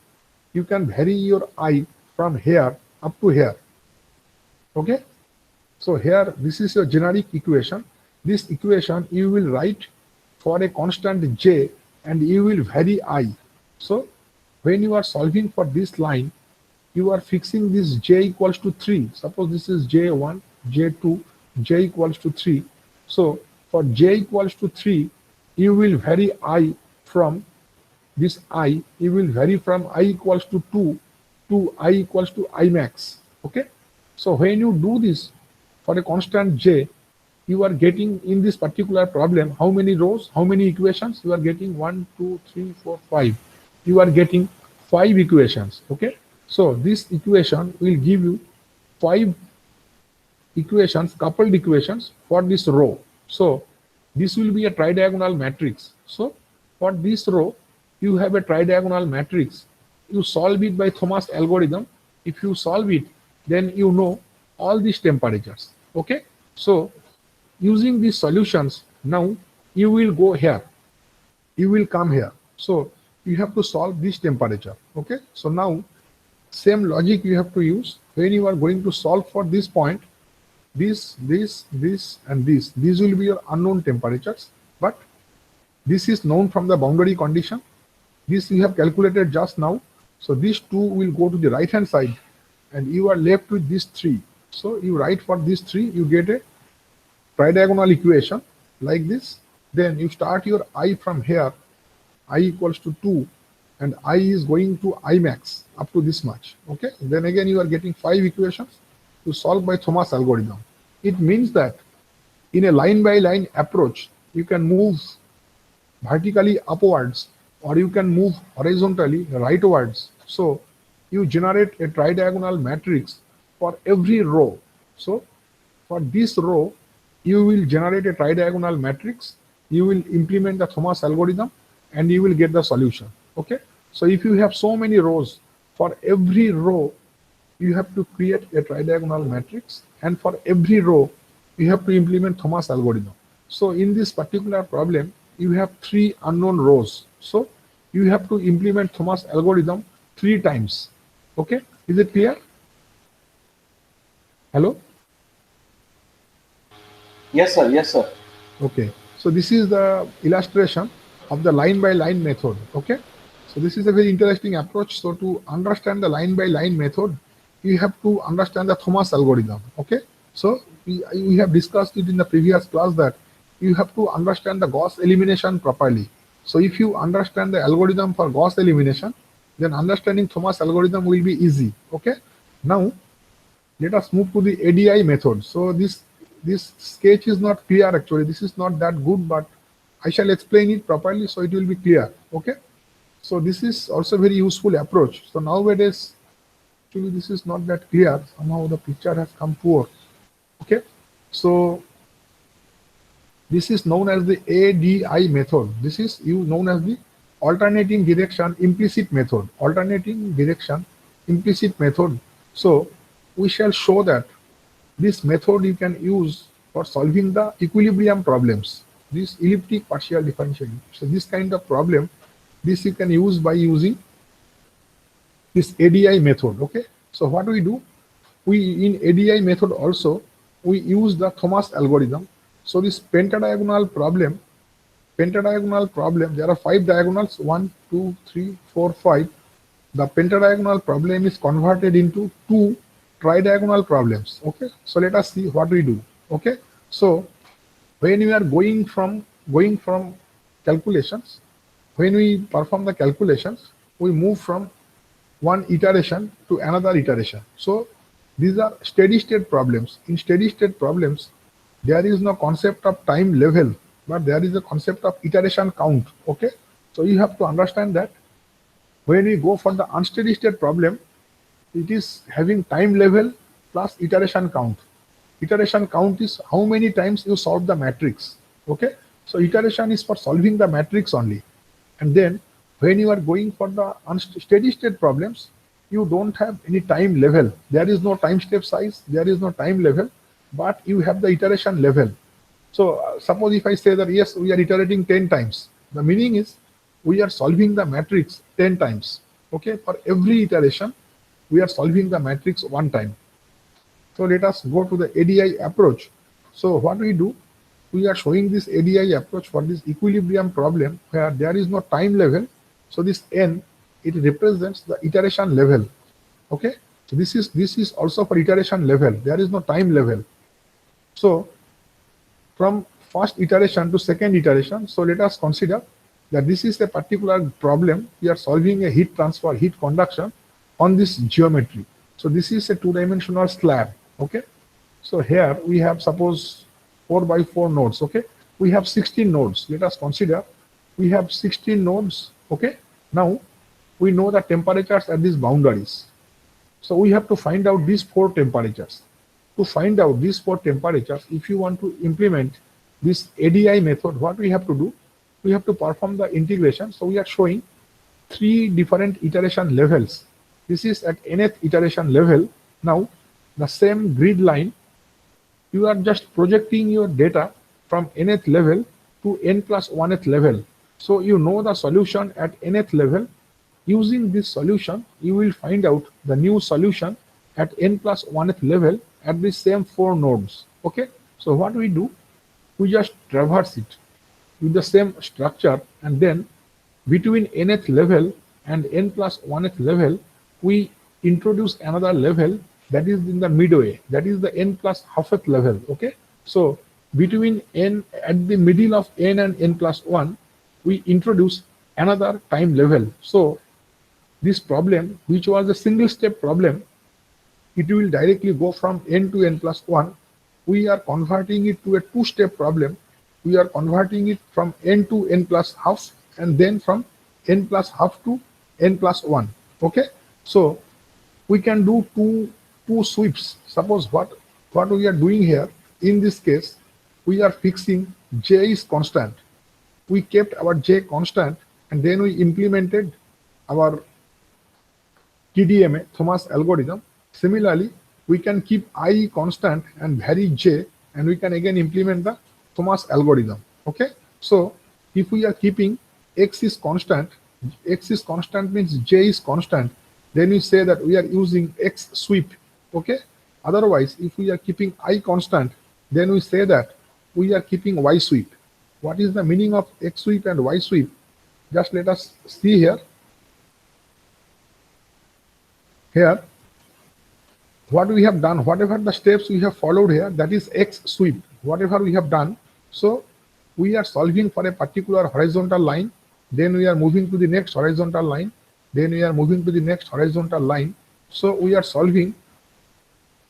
you can vary your I from here up to here. Okay, so here this is your generic equation. This equation you will write for a constant j, and you will vary I. So when you are solving for this line, you are fixing this j equals to 3. Suppose this is j1, j2, j equals to 3. So for j equals to 3, you will vary I from this I, you will vary from I equals to 2 to I equals to I max. Okay, so when you do this for a constant j, you are getting in this particular problem how many rows, how many equations? You are getting 1, 2, 3, 4, 5. You are getting 5 equations. Okay, so this equation will give you 5 equations, coupled equations for this row. So this will be a tridiagonal matrix. So for this row, you have a tridiagonal matrix. You solve it by Thomas algorithm. If you solve it, then you know all these temperatures. Okay, so using these solutions, now you will go here, you will come here. So you have to solve this temperature. Okay, so now same logic you have to use when you are going to solve for this point. This, and this. These will be your unknown temperatures, but this is known from the boundary condition. This you have calculated just now. So these two will go to the right hand side, and you are left with these 3. So you write for these 3, you get a tridiagonal equation like this. Then you start your I from here I equals to 2 and I is going to I max up to this much. Okay, then again you are getting 5 equations to solve by Thomas algorithm. It means that in a line by line approach, you can move vertically upwards or you can move horizontally rightwards. So you generate a tridiagonal matrix for every row. So for this row, you will generate a tridiagonal matrix, you will implement the Thomas algorithm, and you will get the solution. Okay, so if you have so many rows, for every row you have to create a tridiagonal matrix, and for every row you have to implement Thomas algorithm. So in this particular problem, you have 3 unknown rows, so you have to implement Thomas algorithm 3 times. Okay, is it clear? Hello? Yes, sir. Yes, sir. Okay, so this is the illustration of the line by line method. Okay, so this is a very interesting approach. So to understand the line by line method, you have to understand the Thomas algorithm. Okay, so we have discussed it in the previous class that you have to understand the Gauss elimination properly. So if you understand the algorithm for Gauss elimination, then understanding Thomas algorithm will be easy. Okay, now let us move to the ADI method. So this sketch is not clear actually. This is not that good, but I shall explain it properly so it will be clear. Okay, so this is also very useful approach. So nowadays, actually this is not that clear. Somehow the picture has come poor. Okay, so this is known as the ADI method. This is known as the alternating direction implicit method. Alternating direction implicit method. So we shall show that this method you can use for solving the equilibrium problems, this elliptic partial differential. So this kind of problem, this you can use by using this ADI method. Okay, so what we do, we in ADI method also we use the Thomas algorithm. So this pentadiagonal problem, there are 5 diagonals, 1, 2, 3, 4, 5. The pentadiagonal problem is converted into 2 tridiagonal problems. Okay, so let us see what we do. Okay, so when we are going from calculations, when we perform the calculations, we move from one iteration to another iteration. So these are steady state problems. In steady state problems, there is no concept of time level, but there is a concept of iteration count. Okay, so you have to understand that when we go for the unsteady state problem, it is having time level plus iteration count. Iteration count is how many times you solve the matrix. Okay, so iteration is for solving the matrix only. And then when you are going for the steady state problems, you don't have any time level. There is no time step size, there is no time level, but you have the iteration level. So suppose if I say that yes, we are iterating 10 times, the meaning is we are solving the matrix 10 times. Okay, for every iteration, we are solving the matrix 1 time. So let us go to the ADI approach. So what we do, we are showing this ADI approach for this equilibrium problem where there is no time level. So this n, it represents the iteration level. Okay, so this is also for iteration level. There is no time level. So from first iteration to second iteration, so let us consider that this is a particular problem. We are solving a heat transfer, heat conduction on this geometry. So this is a 2-dimensional slab. Okay, so here we have suppose 4 by 4 nodes. Okay, we have 16 nodes. Let us consider we have 16 nodes. Okay, now we know the temperatures at these boundaries. So we have to find out these 4 temperatures. To find out these 4 temperatures, if you want to implement this ADI method, what we have to do, we have to perform the integration. So we are showing 3 different iteration levels. This is at nth iteration level. Now the same grid line, you are just projecting your data from nth level to n plus 1th level. So you know the solution at nth level. Using this solution, you will find out the new solution at n plus 1th level at the same 4 nodes. Okay, so what we do, we just traverse it with the same structure, and then between nth level and n plus 1th level, we introduce another level that is in the midway, that is the n plus halfth level. Okay, so between n, at the middle of n and n plus 1, we introduce another time level. So this problem, which was a single step problem, it will directly go from n to n plus 1. We are converting it to a two-step problem. We are converting it from n to n plus half, and then from n plus half to n plus 1. Okay, so we can do two sweeps. Suppose what we are doing here, in this case, we are fixing j is constant. We kept our j constant, and then we implemented our TDMA, Thomas algorithm. Similarly, we can keep I constant and vary j, and we can again implement the Thomas algorithm. Okay, so if we are keeping x is constant means j is constant, then we say that we are using x sweep. Okay, otherwise, if we are keeping I constant, then we say that we are keeping y sweep. What is the meaning of x sweep and y sweep? Just let us see here. Here, what we have done, whatever the steps we have followed here, that is x sweep, whatever we have done. So we are solving for a particular horizontal line, then we are moving to the next horizontal line, then we are moving to the next horizontal line. So we are solving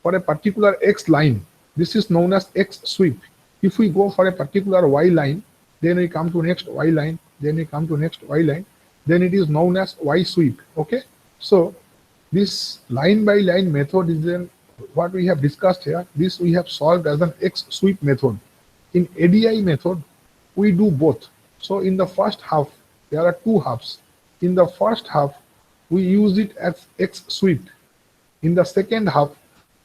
for a particular x line. This is known as x sweep. If we go for a particular y line, then we come to next y line, then we come to next y line, then it is known as y sweep. Okay, so this line by line method is then what we have discussed here. This we have solved as an x sweep method. In ADI method, we do both. So in the first half, there are two halves. In the first half, we use it as x sweep. In the second half,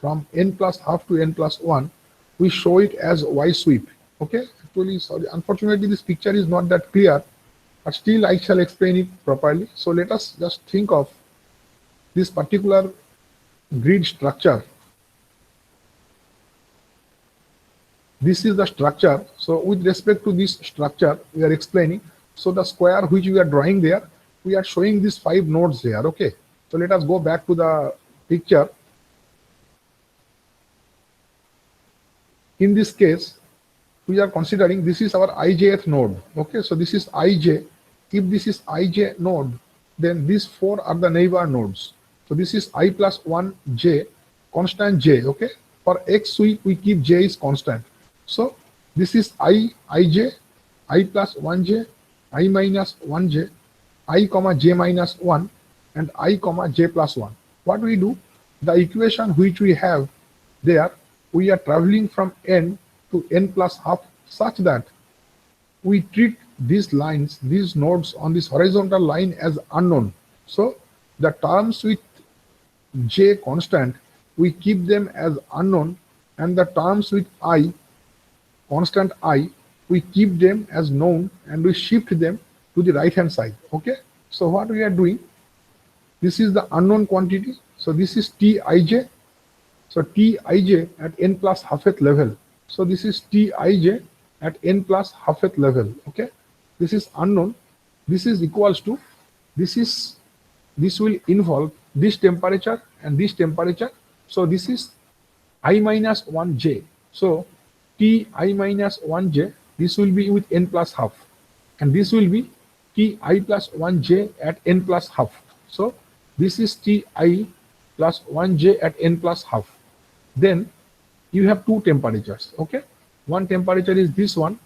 from n plus half to n plus 1, we show it as y sweep. Okay, actually, sorry, unfortunately, this picture is not that clear, but still I shall explain it properly. So let us just think of this particular grid structure. This is the structure. So with respect to this structure, we are explaining. So the square which we are drawing there, we are showing these 5 nodes there. Okay, so let us go back to the picture. In this case, we are considering this is our ijth node. Okay, so this is ij. If this is ij node, then these 4 are the neighbor nodes. So this is I plus 1j, constant j. Okay, for x sweep we keep j is constant. So this is ij, I plus 1j, I minus 1j, I comma j minus 1, and I comma j plus 1. What we do, the equation which we have there, we are traveling from n to n plus half such that we treat these lines, these nodes on this horizontal line as unknown. So the terms with j constant, we keep them as unknown, and the terms with I, constant I, we keep them as known, and we shift them to the right hand side. Okay, so what we are doing, this is the unknown quantity, so this is Tij. So Tij at n plus halfth level. So this is Tij at n plus halfth level. Okay, this is unknown. This is equals to, this will involve this temperature and this temperature. So this is I minus 1j. So Ti minus 1j, this will be with n plus half, and this will be Ti plus 1j at n plus half. So this is Ti plus 1j at n plus half. Then you have 2 temperatures. Okay, one temperature is this one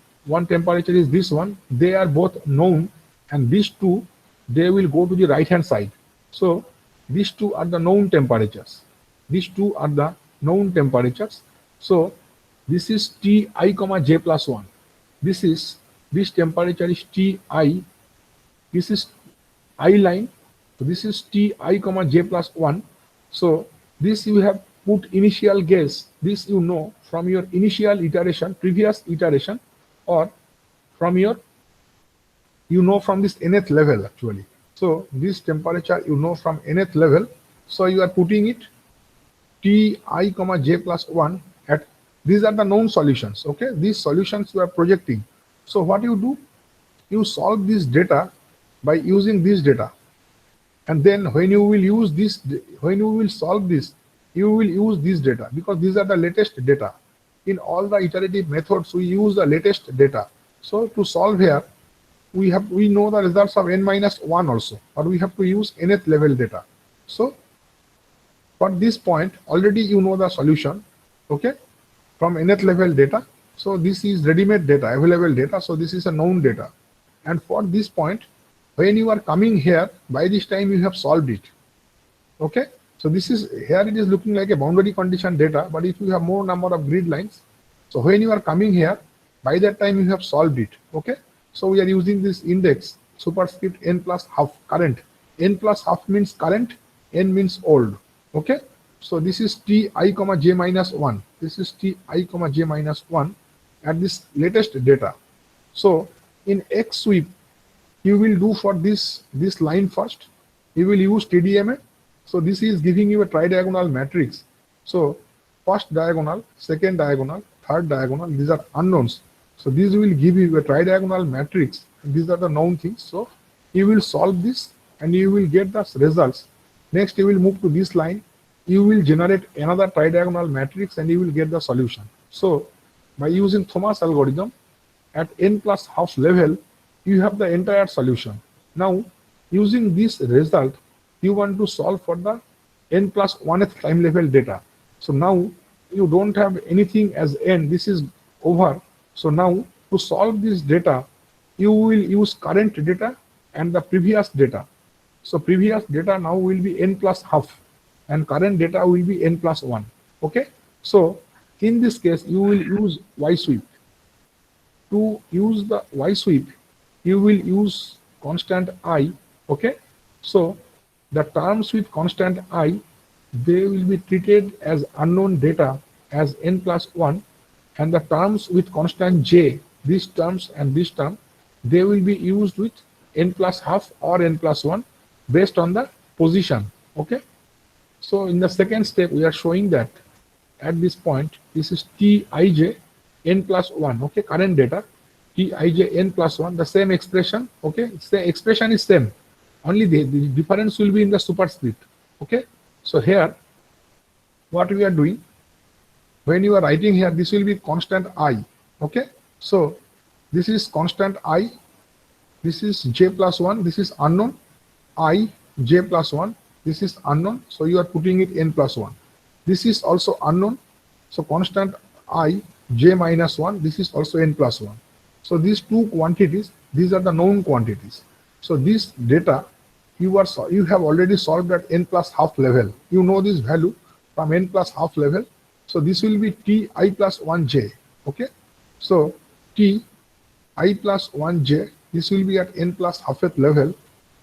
temperature is this one. They are both known, and these 2, they will go to the right hand side. So these 2 are the known temperatures. These 2 are the known temperatures. So this is Ti comma j plus 1. This temperature is Ti. This is I line. So this is Ti comma j plus 1. So this you have put initial guess. This you know from your initial iteration, previous iteration, or from your, you know from this nth level actually. So this temperature you know from nth level. So you are putting it Ti comma j plus 1 at, these are the known solutions. Okay, these solutions you are projecting. So what you do, you solve this data by using this data, and then when you will use this, when you will solve this, you will use this data, because these are the latest data. In all the iterative methods, we use the latest data. So to solve here, we know the results of n minus 1 also, or we have to use nth level data. So for this point, already you know the solution, okay, from nth level data. So this is ready-made data, available data. So this is a known data. And for this point, when you are coming here, by this time you have solved it. Okay. So this is, here it is looking like a boundary condition data, but if you have more number of grid lines, so when you are coming here, by that time you have solved it. Okay. So we are using this index superscript n plus half current. N plus half means current, n means old. Okay. So this is Ti comma j minus 1. This is Ti comma j minus 1 at this latest data. So in X sweep, you will do for this line first. You will use TDMA. So this is giving you a tridiagonal matrix. So first diagonal, second diagonal, third diagonal, these are unknowns. So these will give you a tridiagonal matrix. These are the known things. So you will solve this and you will get the results. Next, you will move to this line. You will generate another tridiagonal matrix and you will get the solution. So by using Thomas algorithm at n plus half level, you have the entire solution. Now, using this result, you want to solve for the n plus 1th time level data. So now you don't have anything as n, this is over. So now to solve this data, you will use current data and the previous data. So previous data now will be n plus half and current data will be n plus 1. Okay. So in this case, you will use Y sweep. To use the Y sweep, you will use constant I. Okay. So the terms with constant I, they will be treated as unknown data as n plus 1, and the terms with constant j, these terms and this term, they will be used with n plus half or n plus 1 based on the position. Okay. So in the second step, we are showing that at this point, this is Tij n plus 1. Okay, current data Tij n plus 1, the same expression. Okay, the expression is same. Only the difference will be in the superscript. Okay. So here, what we are doing, when you are writing here, this will be constant I. Okay. So this is constant I. This is j plus 1. This is unknown. I, j plus 1. This is unknown. So you are putting it n plus 1. This is also unknown. So constant I, j minus 1. This is also n plus 1. So these two quantities, these are the known quantities. So this data, you have already solved at n plus half level. You know this value from n plus half level. So this will be Ti plus 1j. Okay. So Ti plus 1j, this will be at n plus halfth level.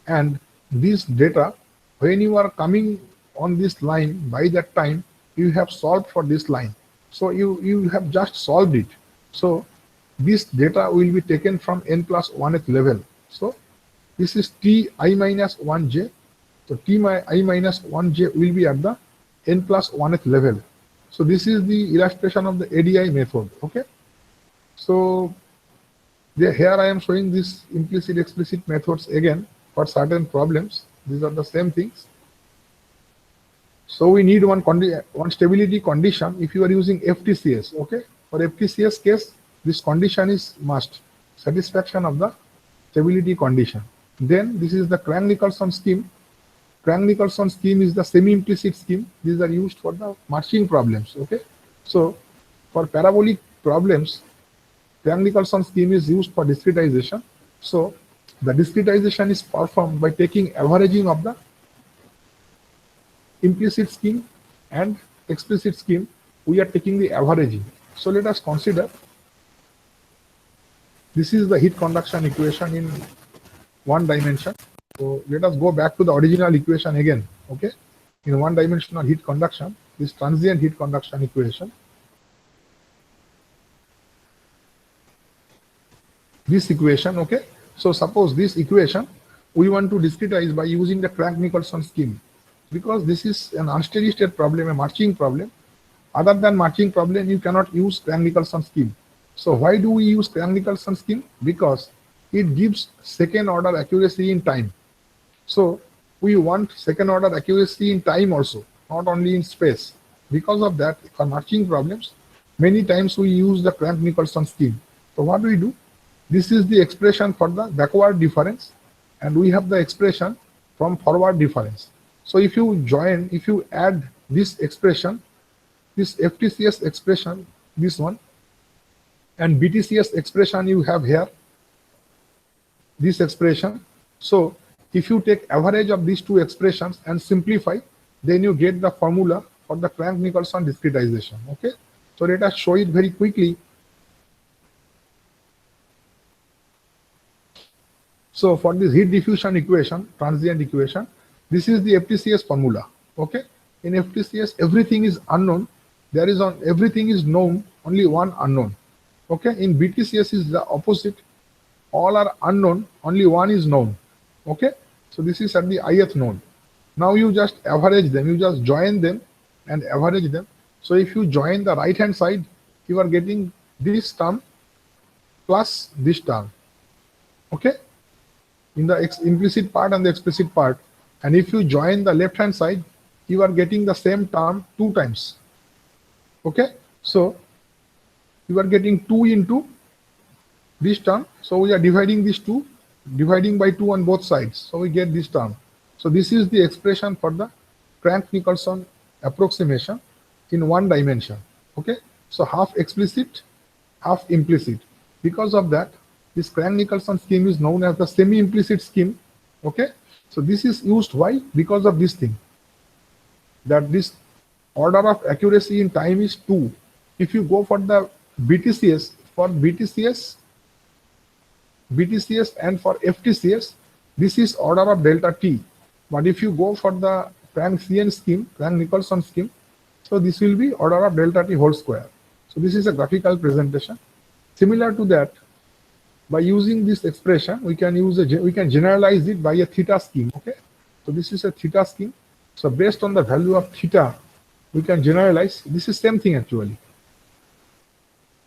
And this data, when you are coming on this line, by that time, you have solved for this line. So you have just solved it. So this data will be taken from n plus 1th level. So this is Ti minus 1j. So Ti minus 1j will be at the n plus 1th level. So this is the illustration of the ADI method. Okay. So here I am showing this implicit explicit methods again for certain problems. These are the same things. So we need one stability condition if you are using FTCS. Okay. For FTCS case, this condition is must, satisfaction of the stability condition. Then this is the Crank-Nicholson scheme. Crank-Nicholson scheme is the semi-implicit scheme. These are used for the marching problems. Okay. So for parabolic problems, Crank-Nicholson scheme is used for discretization. So the discretization is performed by taking averaging of the implicit scheme and explicit scheme. We are taking the averaging. So let us consider this is the heat conduction equation in one dimension. So let us go back to the original equation again. Okay. In one dimensional heat conduction, this transient heat conduction equation. This equation, okay. So suppose this equation, we want to discretize by using the Crank-Nicholson scheme. Because this is an unsteady state problem, a marching problem. Other than marching problem, you cannot use Crank-Nicholson scheme. So why do we use Crank-Nicholson scheme? Because it gives second order accuracy in time. So we want second order accuracy in time also, not only in space. Because of that, for marching problems, many times we use the Crank-Nicholson scheme. So what do we do? This is the expression for the backward difference, and we have the expression from forward difference. So if you add this expression, this FTCS expression, this one, and BTCS expression you have here, this expression. So if you take average of these two expressions and simplify, then you get the formula for the Crank-Nicholson discretization. Okay, so let us show it very quickly. So for this heat diffusion equation, transient equation, this is the FTCS formula. Okay, in FTCS everything is unknown. Everything is known, only one unknown. Okay, in BTCS is the opposite. All are unknown, only one is known. Okay, so this is at the ith node. Now you just average them, you just join them and average them. So if you join the right hand side, you are getting this term plus this term. Okay, in the implicit part and the explicit part. And if you join the left hand side, you are getting the same term 2 times. Okay, so you are getting 2 into this term. So we are dividing this 2, dividing by 2 on both sides. So we get this term. So this is the expression for the Crank-Nicholson approximation in one dimension. Okay, so half explicit, half implicit. Because of that, this Crank-Nicholson scheme is known as the semi-implicit scheme. Okay, so this is used. Why? Because of this thing, that this order of accuracy in time is 2. If you go for the BTCS, and for FTCS, this is order of delta T. But if you go for the Crank-CN scheme, Crank-Nicholson scheme, so this will be order of delta T whole square. So this is a graphical presentation. Similar to that, by using this expression, we can generalize it by a theta scheme. Okay, so this is a theta scheme. So based on the value of theta, we can generalize. This is same thing actually.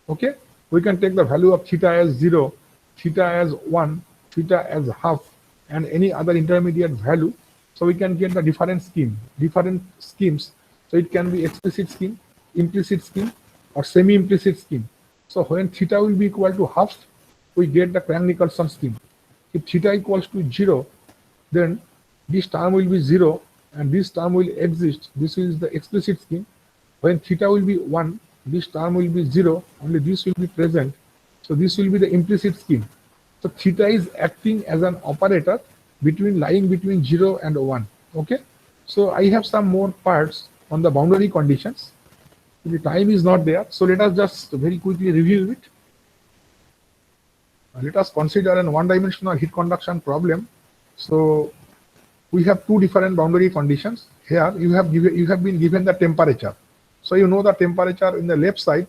Okay, we can take the value of theta as 0, theta as 1, theta as half, and any other intermediate value. So we can get the different schemes. So it can be explicit scheme, implicit scheme, or semi-implicit scheme. So when theta will be equal to half, we get the Crank-Nicholson scheme. If theta equals to 0, then this term will be 0 and this term will exist. This is the explicit scheme. When theta will be 1, this term will be 0, only this will be present. So this will be the implicit scheme. So theta is acting as an operator lying between 0 and 1. Okay, so I have some more parts on the boundary conditions. The time is not there, so let us just very quickly review it. Let us consider a one-dimensional heat conduction problem. So we have 2 different boundary conditions. Here you have been given the temperature. So you know the temperature in the left side,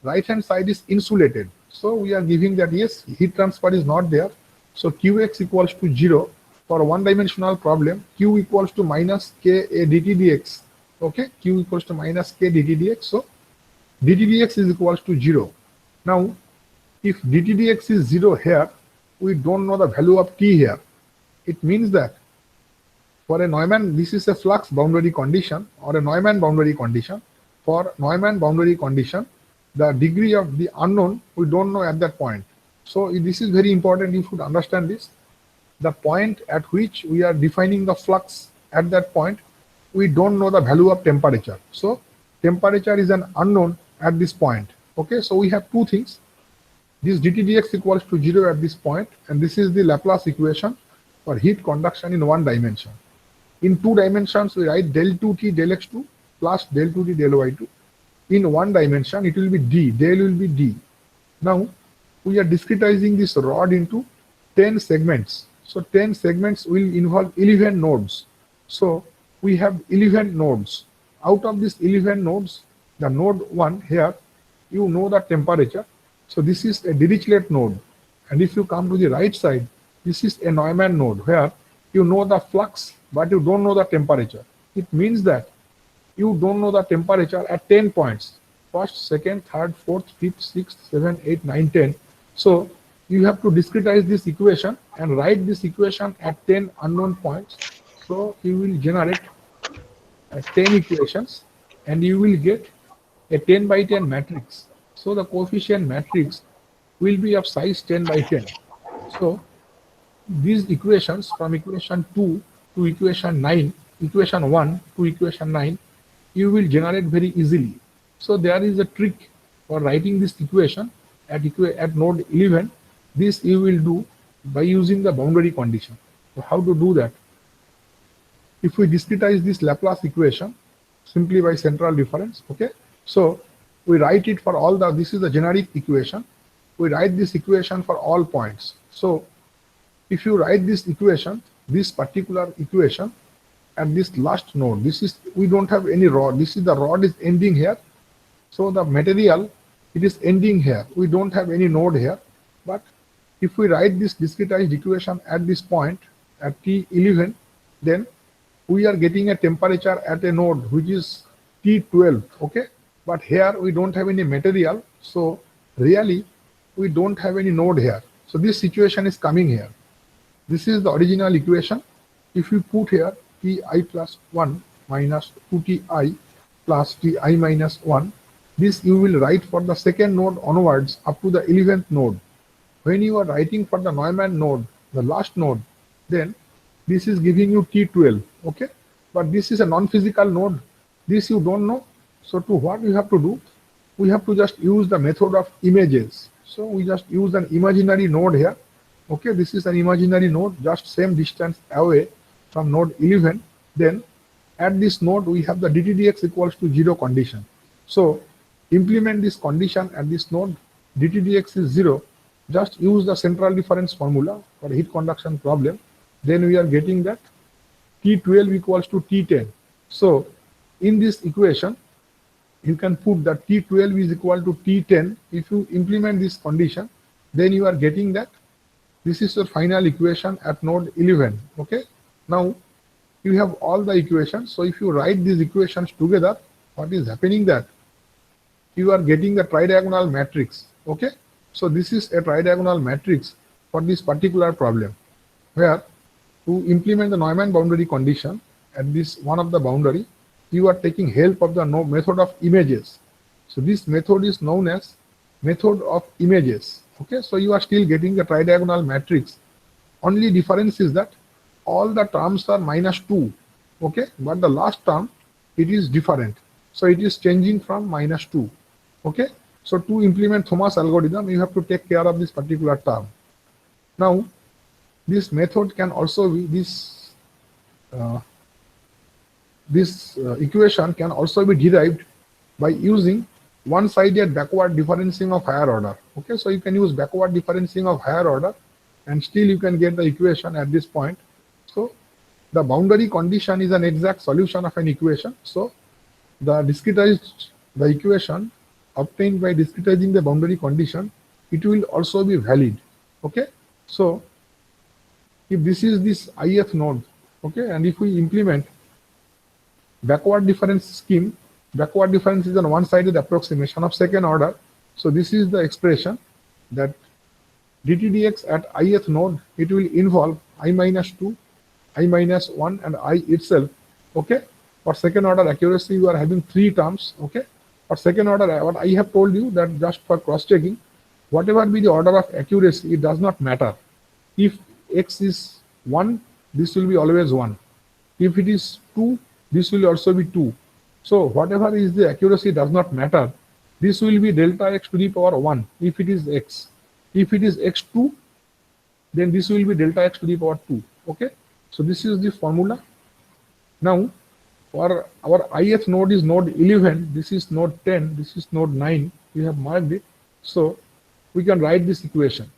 right hand side is insulated. So we are giving that yes, heat transfer is not there. So Qx equals to 0 for a one-dimensional problem. Q equals to minus K A dt dx. Okay, Q equals to minus K dt dx. So dt dx is equals to 0. Now, if dt dx is 0 here, we don't know the value of T here. It means that for a Neumann, this is a flux boundary condition or a Neumann boundary condition. For Neumann boundary condition, the degree of the unknown, we don't know at that point. So this is very important. You should understand this. The point at which we are defining the flux, at that point, we don't know the value of temperature. So temperature is an unknown at this point. Okay, so we have 2 things. This dt dx equals to 0 at this point, and this is the Laplace equation for heat conduction in one dimension. In 2 dimensions, we write del 2t del x2 plus del 2t del y2. In one dimension, it will be d, del will be d. Now, we are discretizing this rod into 10 segments. So 10 segments will involve 11 nodes. So we have 11 nodes. Out of these 11 nodes, the node 1 here, you know the temperature. So this is a Dirichlet node. And if you come to the right side, this is a Neumann node where you know the flux, but you don't know the temperature. It means that you don't know the temperature at 10 points. First, second, third, fourth, fifth, sixth, 7, 8, 9, 10. So you have to discretize this equation and write this equation at 10 unknown points. So you will generate 10 equations and you will get a 10 by 10 matrix. So the coefficient matrix will be of size 10 by 10. So these equations from equation 2 to equation 9, equation 1 to equation 9, you will generate very easily. So there is a trick for writing this equation at node 11. This you will do by using the boundary condition. So how to do that? If we discretize this Laplace equation simply by central difference, okay? So we write it for all the, this is the generic equation. We write this equation for all points. So if you write this equation, this particular equation at this last node, this is, we don't have any rod. This is the rod is ending here. So the material, it is ending here. We don't have any node here. But if we write this discretized equation at this point, at T11, then we are getting a temperature at a node which is T12, okay? But here we don't have any material. So really, we don't have any node here. So this situation is coming here. This is the original equation. If you put here Ti plus 1 minus 2Ti plus Ti minus 1, this you will write for the second node onwards up to the 11th node. When you are writing for the Neumann node, the last node, then this is giving you T12, okay? But this is a non-physical node. This you don't know. So to what we have to do? We have to just use the method of images. So we just use an imaginary node here. Okay, this is an imaginary node, just same distance away from node 11. Then at this node, we have the dTdx equals to 0 condition. So implement this condition at this node, dTdx is 0. Just use the central difference formula for heat conduction problem. Then we are getting that T12 equals to T10. So in this equation, you can put that T12 is equal to T10. If you implement this condition, then you are getting that this is your final equation at node 11. Okay. Now you have all the equations. So if you write these equations together, what is happening that you are getting the tridiagonal matrix. Okay. So this is a tridiagonal matrix for this particular problem, where to implement the Neumann boundary condition at this one of the boundary, you are taking help of the method of images. So this method is known as method of images. Okay, so you are still getting the tridiagonal matrix. Only difference is that all the terms are -2. Okay, but the last term, it is different. So it is changing from -2. Okay, so to implement Thomas algorithm, you have to take care of this particular term. Now, this method can also be this equation can also be derived by using one-sided backward differentiation of higher order. Okay, so you can use backward differentiation of higher order and still you can get the equation at this point. So the boundary condition is an exact solution of an equation. So the equation obtained by discretizing the boundary condition, it will also be valid. Okay, so if this is this ith node, okay, and if we implement backward difference scheme, backward difference is an one-sided approximation of second order. So this is the expression that dTdx at ith node, it will involve I minus 2, I minus 1 and I itself. Okay, for second order accuracy, you are having 3 terms. Okay, for second order, what I have told you that just for cross-checking, whatever be the order of accuracy, it does not matter. If x is 1, this will be always 1. If it is 2, this will also be 2. So whatever is the accuracy does not matter. This will be delta x to the power 1 if it is x. If it is x2, then this will be delta x to the power 2. Okay, so this is the formula. Now for our ith node is node 11, this is node 10, this is node 9, we have marked it. So we can write this equation.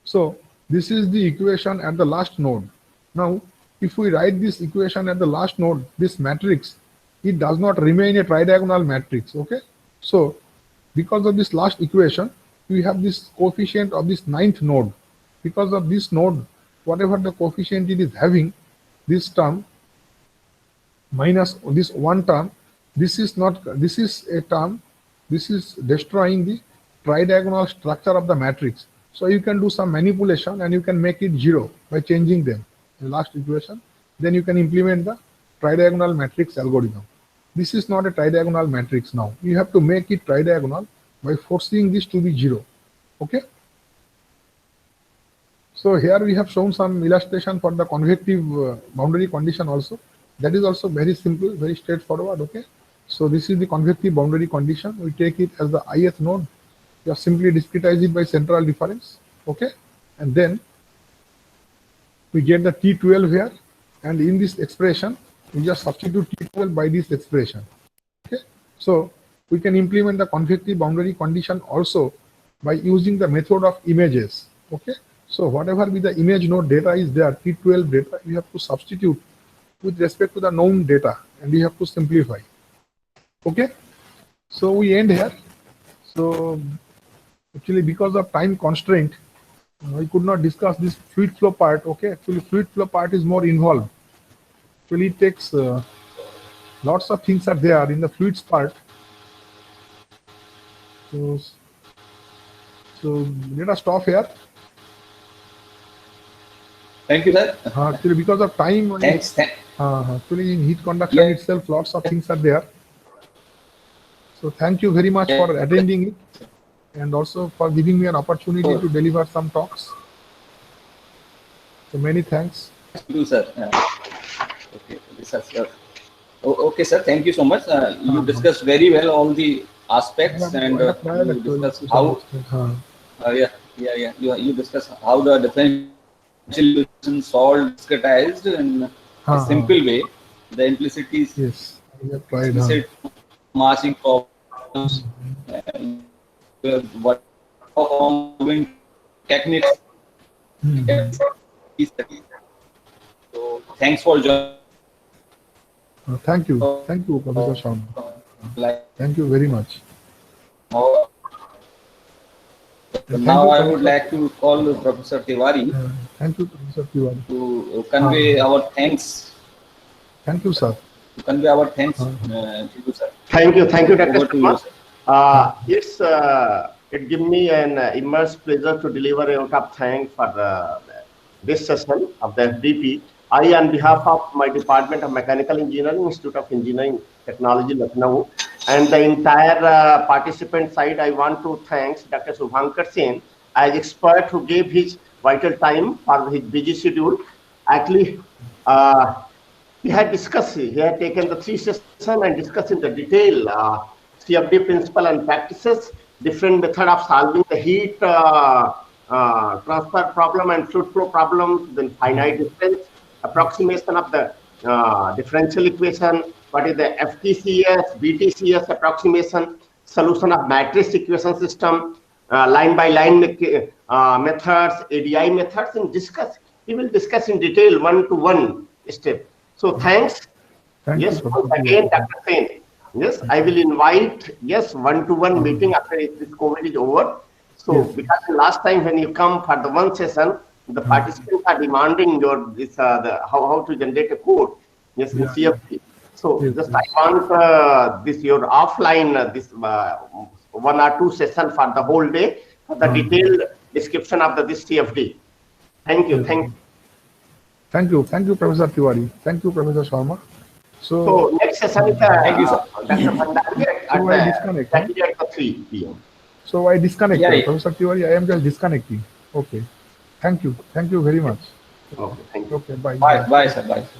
So this is the equation at the last node. Now if we write this equation at the last node, this matrix, it does not remain a tridiagonal matrix. Okay, so because of this last equation, we have this coefficient of this 9th node. Because of this node, whatever the coefficient it is having, this term minus this one term, this is not, this is a term, this is destroying the tridiagonal structure of the matrix. So you can do some manipulation and you can make it 0 by changing them. The last equation, then you can implement the tridiagonal matrix algorithm. This is not a tridiagonal matrix now. You have to make it tridiagonal by foreseeing this to be 0. Okay. So here we have shown some illustration for the convective boundary condition also. That is also very simple, very straightforward. Okay. So this is the convective boundary condition. We take it as the ith node. You are simply discretize it by central difference. Okay. And then we get the T12 here. And in this expression, we just substitute T12 by this expression. Okay. So we can implement the convective boundary condition also by using the method of images. Okay. So whatever be the image node data is there, T12 data, you have to substitute with respect to the known data, and we have to simplify. Okay. So we end here. So actually, because of time constraint, we could not discuss this fluid flow part. Okay. Actually, fluid flow part is more involved. Actually, it takes lots of things are there in the fluids part. So let us stop here. Thank you, sir. Actually, because of time, Thanks. actually in heat conduction itself, lots of things are there. So thank you very much for attending it, and also for giving me an opportunity to deliver some talks. So many thanks. Thank you, sir. Okay, okay, sir. Thank you so much. You discussed very well all the aspects, and you discussed how. You discussed how the differential equation solved discretized in a simple way. The implicities. Yes, we have tried. Implicit marching problems. What doing techniques. So thanks for joining. Thank you, Professor Sharma. Thank you very much. Now I would like to call Professor Tiwari. Thank you, Professor Tiwari, to convey our thanks. Thank you, sir. To convey our thanks to you, sir. Thank you, Dr. Over to you, sir. It gives me an immense pleasure to deliver a note of thanks for this session of the FDP. I, on behalf of my Department of Mechanical Engineering, Institute of Engineering Technology, Lucknow, and the entire participant side, I want to thank Dr. Subhankar Sen as expert who gave his vital time for his busy schedule. Actually, he had taken the 3 sessions and discussed in the detail CFD principle and practices, different method of solving the heat transfer problem and fluid flow problems, then finite difference, approximation of the differential equation, what is the FTCS, BTCS approximation, solution of matrix equation system, line by line methods, ADI methods, and he will discuss in detail one-to-one step. So thanks. Yes, once again, Dr. Sen. Yes, I will invite, one-to-one meeting after this COVID is over. So because last time when you come for the one session, the participants are demanding how to generate a code. Yes, in CFD. So just I want this your offline this 1 or 2 session for the whole day for the detailed description of this CFD. Thank you. Thank you, Professor Tiwari. Thank you, Professor Sharma. So next session is thank you, sir. Dr. Bhandari at 3 p.m. So I disconnect, Professor Tiwari. I am just disconnecting. Okay. Thank you very much. Okay, thank you. Okay, bye. Bye, sir. Bye.